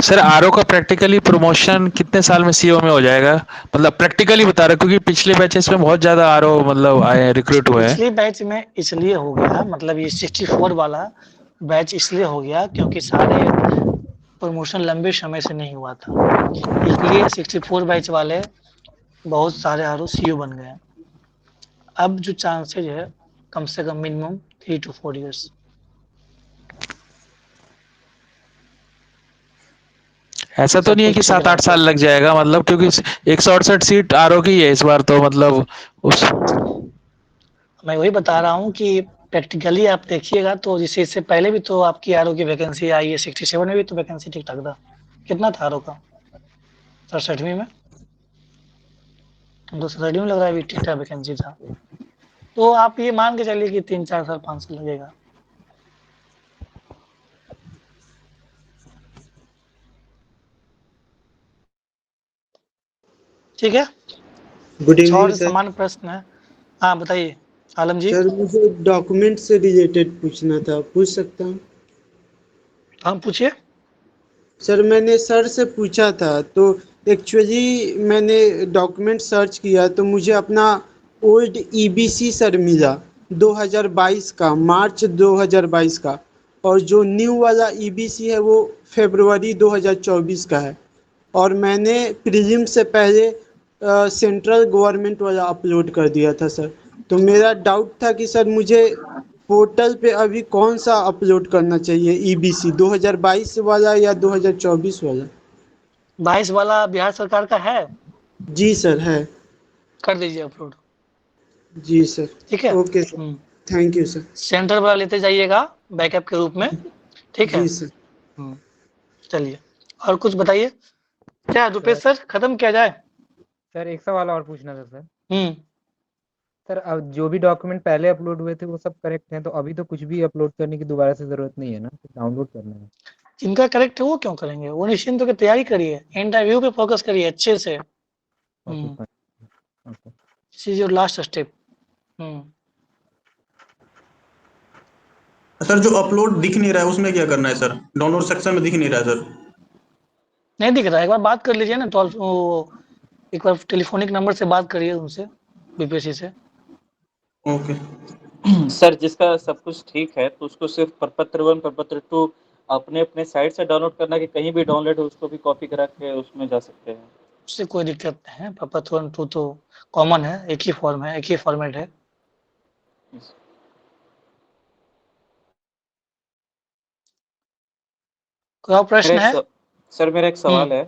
सर आरओ का प्रैक्टिकली प्रमोशन कितने साल में सीओ में हो जाएगा? मतलब प्रैक्टिकली बता रहे, क्योंकि पिछले बैचेस में बहुत ज्यादा आरओ मतलब आए, रिक्रूट हुए हैं। पिछले बैच में इसलिए हो गया, मतलब ये 64 वाला बैच इसलिए हो गया क्योंकि सारे प्रमोशन लंबे समय से नहीं हुआ था, इसलिए 64 बैच वाले बहुत सारे आरओ सीओ बन गए। अब जो चांसेज है कम से कम मिनिमम 3 to 4 years। ऐसा तो नहीं है कि 7-8 साल लग जाएगा, मतलब क्योंकि 168 सीट आरओ की है इस बार, तो मतलब उस मैं वही बता रहा हूँ कि प्रैक्टिकली आप देखिएगा तो जैसे इससे पहले भी तो आपकी आरओ की वैकेंसी आई है, 67 में भी तो वैकेंसी ठीक ठाक था। कितना था आरओ का? 67वीं में, 67वीं में लग रहा है ठीक ठाक वैकेंसी था। तो आप ये मान के चलिए कि 3-4 साल 5 साल लगेगा। ठीक है, गुड कुछ और इवनिंग सर। समान प्रश्न है? हाँ बताइए आलम जी। सर मुझे डॉक्यूमेंट से रिलेटेड पूछना था, पूछ सकता हूँ? हाँ पूछिए। सर मैंने सर से पूछा था, तो एक्चुअली मैंने डॉक्यूमेंट सर्च किया तो मुझे अपना ओल्ड ईबीसी सर मिला 2022 का, मार्च 2022 का, और जो न्यू वाला ईबीसी है वो फरवरी 2024 का है। और मैंने प्रीलिम से पहले सेंट्रल गवर्नमेंट वाला अपलोड कर दिया था सर। तो मेरा डाउट था कि सर मुझे पोर्टल पे अभी कौन सा अपलोड करना चाहिए, ईबीसी 2022 वाला या 2024 वाला? 22 वाला बिहार सरकार का है? जी सर है। कर दीजिए अपलोड। जी सर। ठीक है, okay sir, thank you sir. Centre वाला लेते जाइएगा बैकअप के रूप में, ठीक है? जी सर। चलिए और कुछ बताइए, क्या रुपेश सर खत्म किया जाए? सर एक सवाल और पूछना था सर। सर अब जो भी डॉक्यूमेंट पहले अपलोड हुए थे वो सब करेक्ट हैं, तो अभी तो कुछ भी अपलोड करने की दोबारा से जरूरत नहीं है ना, डाउनलोड करना है। जिनका करेक्ट है वो क्यों करेंगे? वो निश्चिंत होकर तैयारी करिए, इंटरव्यू पे फोकस करिए अच्छे से। This is your last step. Sir जो अपलोड दिख नहीं रहा है उसमें क्या करना है सर? डाउनलोड सेक्शन में दिख नहीं रहा है सर। नहीं दिख रहा है, एक बार बात कर लीजिए ना, तो एक बार टेलीफोनिक नंबर से बात करिए उनसे, बीपीएससी से। ओके सर जिसका सब कुछ ठीक है तो उसको सिर्फ प्रपत्र 1 प्रपत्र 2 अपने अपने साइट से डाउनलोड करना, कि कहीं भी डाउनलोड हो उसको भी कॉपी करा के उसमें जा सकते हैं? उससे कोई दिक्कत नहीं है, प्रपत्र 1 2 तो कॉमन है, एक ही फॉर्म है, एक ही फॉर्मेट है। कोई और प्रश्न है? सर मेरा एक सवाल है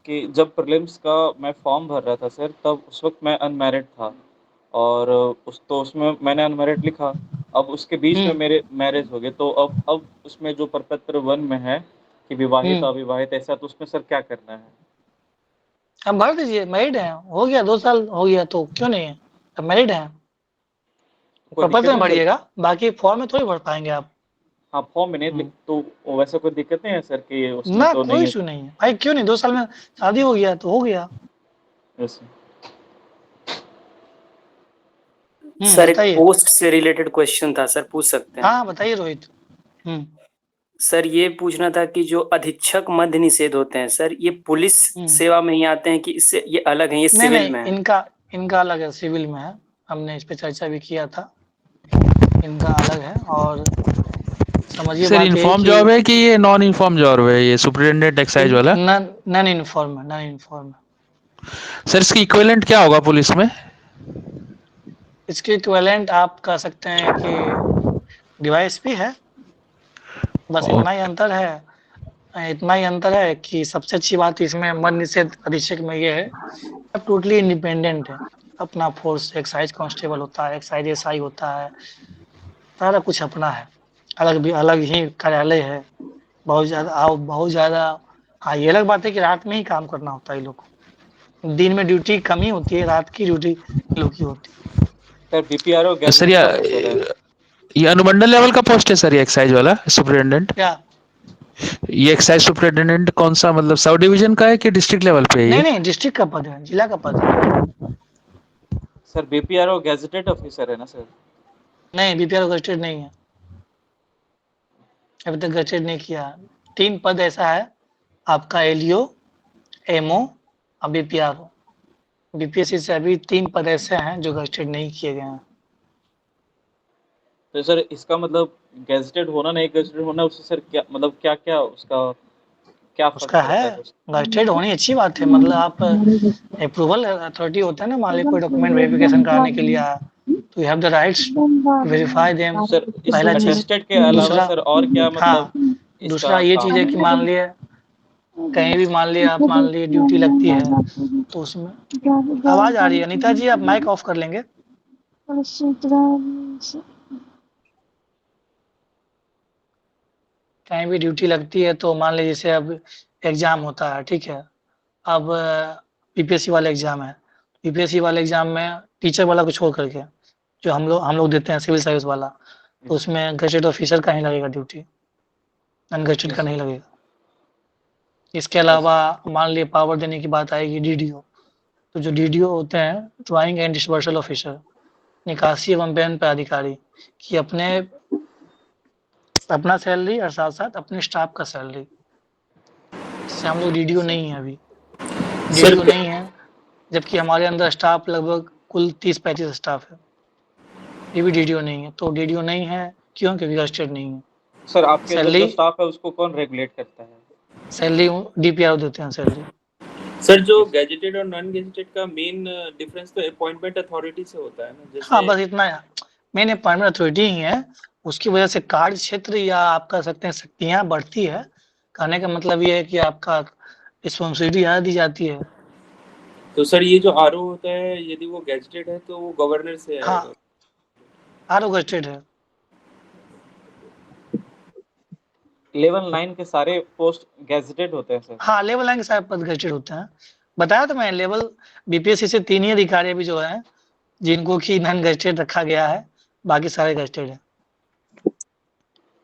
कि जब प्रीलिम्स का मैं फॉर्म भर रहा था सर, तब उस वक्त मैं अनमैरिड था, और उसमें मैंने अनमैरिड लिखा। अब उसके बीच में मेरे मैरिज हो गए, तो अब उसमें जो प्रपत्र 1 में है कि विवाहित अविवाहित, ऐसा, तो उसमें सर क्या करना है? अब भर दीजिए, मैरिड है, हो गया 2 साल हो गया तो क्यों नहीं है, अब मैरिड है। प्रपत्र में भरिएगा, बाकी फॉर्म में थोड़ी भर पाएंगे आप। हाँ फॉर्म में नहीं, तो वैसा कोई दिक्कत नहीं है सर कि उसमें ना तो कोई इशू नहीं है भाई, क्यों नहीं, 2 साल में शादी हो गया तो हो गया। सर एक पोस्ट से रिलेटेड क्वेश्चन था सर, पूछ सकते हैं? हाँ बताइए रोहित। सर ये पूछना था कि जो अधीक्षक मध्य निषेध होते हैं सर, ये पुलिस सेवा में ही आते हैं कि इससे ये अलग है, ये सिविल में है? इनका अलग है, सिविल में है। हमने इस पे चर्चा भी किया था, इनका अलग है। और समझिए सर बात इन्फॉर्म जॉब है कि ये नॉन इन्फॉर्म जॉब है, ये सुपरिटेंडेंट एक्साइज वाला? नॉन इन्फॉर्म है। सर इसकी इक्विवेलेंट क्या होगा पुलिस में? इसके इक्विवेलेंट आप कह सकते हैं कि डिवाइस भी है, बस इतना ही अंतर है कि सबसे अच्छी बात इसमें मद्य निषेध अधीक्षक में ये है, अब टोटली इंडिपेंडेंट है। अपना फोर्स एक्साइज कांस्टेबल होता है, एक्साइज एसआई होता है, सारा कुछ अपना है। अलग ही कार्यालय है, बहुत ज़्यादा। हाँ, ये अलग बात है कि रात में ही काम करना होता है लोग को। दिन में ड्यूटी कम ही होती है, रात की ड्यूटी लोग की होती है। सर बीपीआरओ सर ये अनुमंडल लेवल का पोस्ट है सर, ये एक्साइज वाला सुपरिटेंडेंट? क्या ये एक्साइज सुपरिटेंडेंट कौन सा, मतलब सब डिवीजन का है कि डिस्ट्रिक्ट लेवल पे है? नहीं, डिस्ट्रिक्ट का पद है, जिला का पद है। सर बीपीआरओ गैजेटेड ऑफिसर है ना सर? नहीं, बीपीआरओ गजेटेड नहीं है, अभी तक गजेटेड नहीं किया। 3 पद ऐसा है आपका, एलईओ, एमओ और बीपीआरओ। बीपीएससी से अभी 3 पद ऐसे हैं जो गजेटेड नहीं किए गए हैं। तो सर इसका मतलब गैजेटेड होना नहीं गैजेटेड होना, उससे सर क्या मतलब, क्या उसका है? गजेटेड होनी अच्छी बात है, मतलब आप अप्रूवल अथॉरिटी होता है ना, मान लीजिए कोई डॉक्यूमेंट वेरिफिकेशन कराने के लिए आया तो you have the rights verify them. Sir पहला चीज गजेटेड के अलावा सर और क्या मतलब? दूसरा ये चीज है कि मान लिया कहीं भी मान लिया ड्यूटी लगती है तो उसमें आवाज आ रही है। अनीता जी आप माइक ऑफ कर लेंगे? कहीं भी ड्यूटी लगती है तो मान लीजिए जैसे अब एग्जाम होता है, ठीक है, अब बीपीएससी वाला एग्जाम है, बीपीएससी वाले एग्जाम में टीचर वाला को छोड़ करके जो हम लोग देते हैं सिविल सर्विस वाला, तो उसमें गजेटेड ऑफिसर का ही लगेगा ड्यूटी, अनगजेटेड का नहीं लगेगा। इसके अलावा मान लिए पावर देने की बात आएगी डीडीओ, तो जो डीडीओ होते हैं ड्राइंग एंड डिस्बर्सल ऑफिसर, निकासी एवं बैन पदाधिकारी, कि अपना सैलरी और साथ साथ अपने स्टाफ का सैलरी। इससे हम लोग डीडीओ नहीं है, अभी डीडीओ नहीं है, जबकि हमारे अंदर स्टाफ लगभग कुल 30-35 स्टाफ है, ये भी डीडीओ नहीं है। तो डीडीओ नहीं है क्यों? क्योंकि गजेटेड नहीं है। सर आपके जो स्टाफ है उसको कौन रेगुलेट करता है? सैलरी डीपीआरओ देते हैं सैलरी। सर जो गैजेटेड और नॉन गैजेटेड का मेन डिफरेंस तो अपॉइंटमेंट अथॉरिटी से होता है ना, जैसे हाँ बस इतना है, मेन अपॉइंटमेंट अथॉरिटी ही है, उसकी वजह से कार्य क्षेत्र या आप कह सकते हैं शक्तियाँ बढ़ती है। कहने का मतलब ये है कि आपका रिस्पॉन्सिबिलिटी ज़्यादा दी जाती है। तो सर ये जो आरओ होता है यदि वो गैजेटेड है तो वो गवर्नर से आएगा? हाँ, आरओ गजेटेड है। लेवल 9 के सारे पोस्ट गैजेटेड होते हैं सर? हाँ, लेवल 9 के सारे पद गजेटेड होते हैं। बताया तो मैं, लेवल बीपीएससी से 3 ही अधिकारी भी जो है जिनको कि नॉन गजेटेड रखा गया है, बाकी सारे गजेटेड है।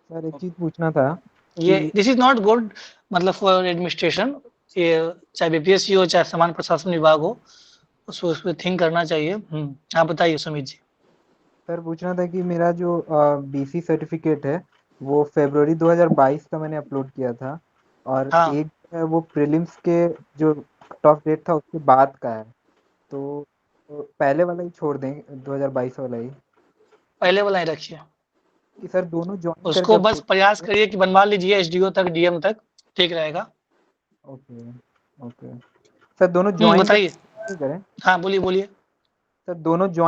सर एक चीज पूछना था, ये दिस इज नॉट गुड, मतलब फॉर एडमिनिस्ट्रेशन, ये चाहे बीपीएससी हो चाहे सामान्य प्रशासन विभाग हो, उसको उस पर थिंक करना चाहिए। आप बताइए सुमित जी। सर पूछना था कि मेरा जो बीसी सर्टिफिकेट है वो फरवरी 2022 का मैंने अपलोड किया था, और एक है वो प्रीलिम्स के जो कट ऑफ डेट था उसके बाद का है, तो पहले वाला ही छोड़ दें, 2022 वाला ही? पहले वाला ही रखिए कि सर दोनों ज्वाइन उसको बस प्रयास करिए कि बनवा लीजिए एसडीओ तक, डीएम तक, ठीक रहेगा। ओके सर, दोनों ज्वाइन बताइए। हाँ बोलिए। सर दोनों ज्वाइन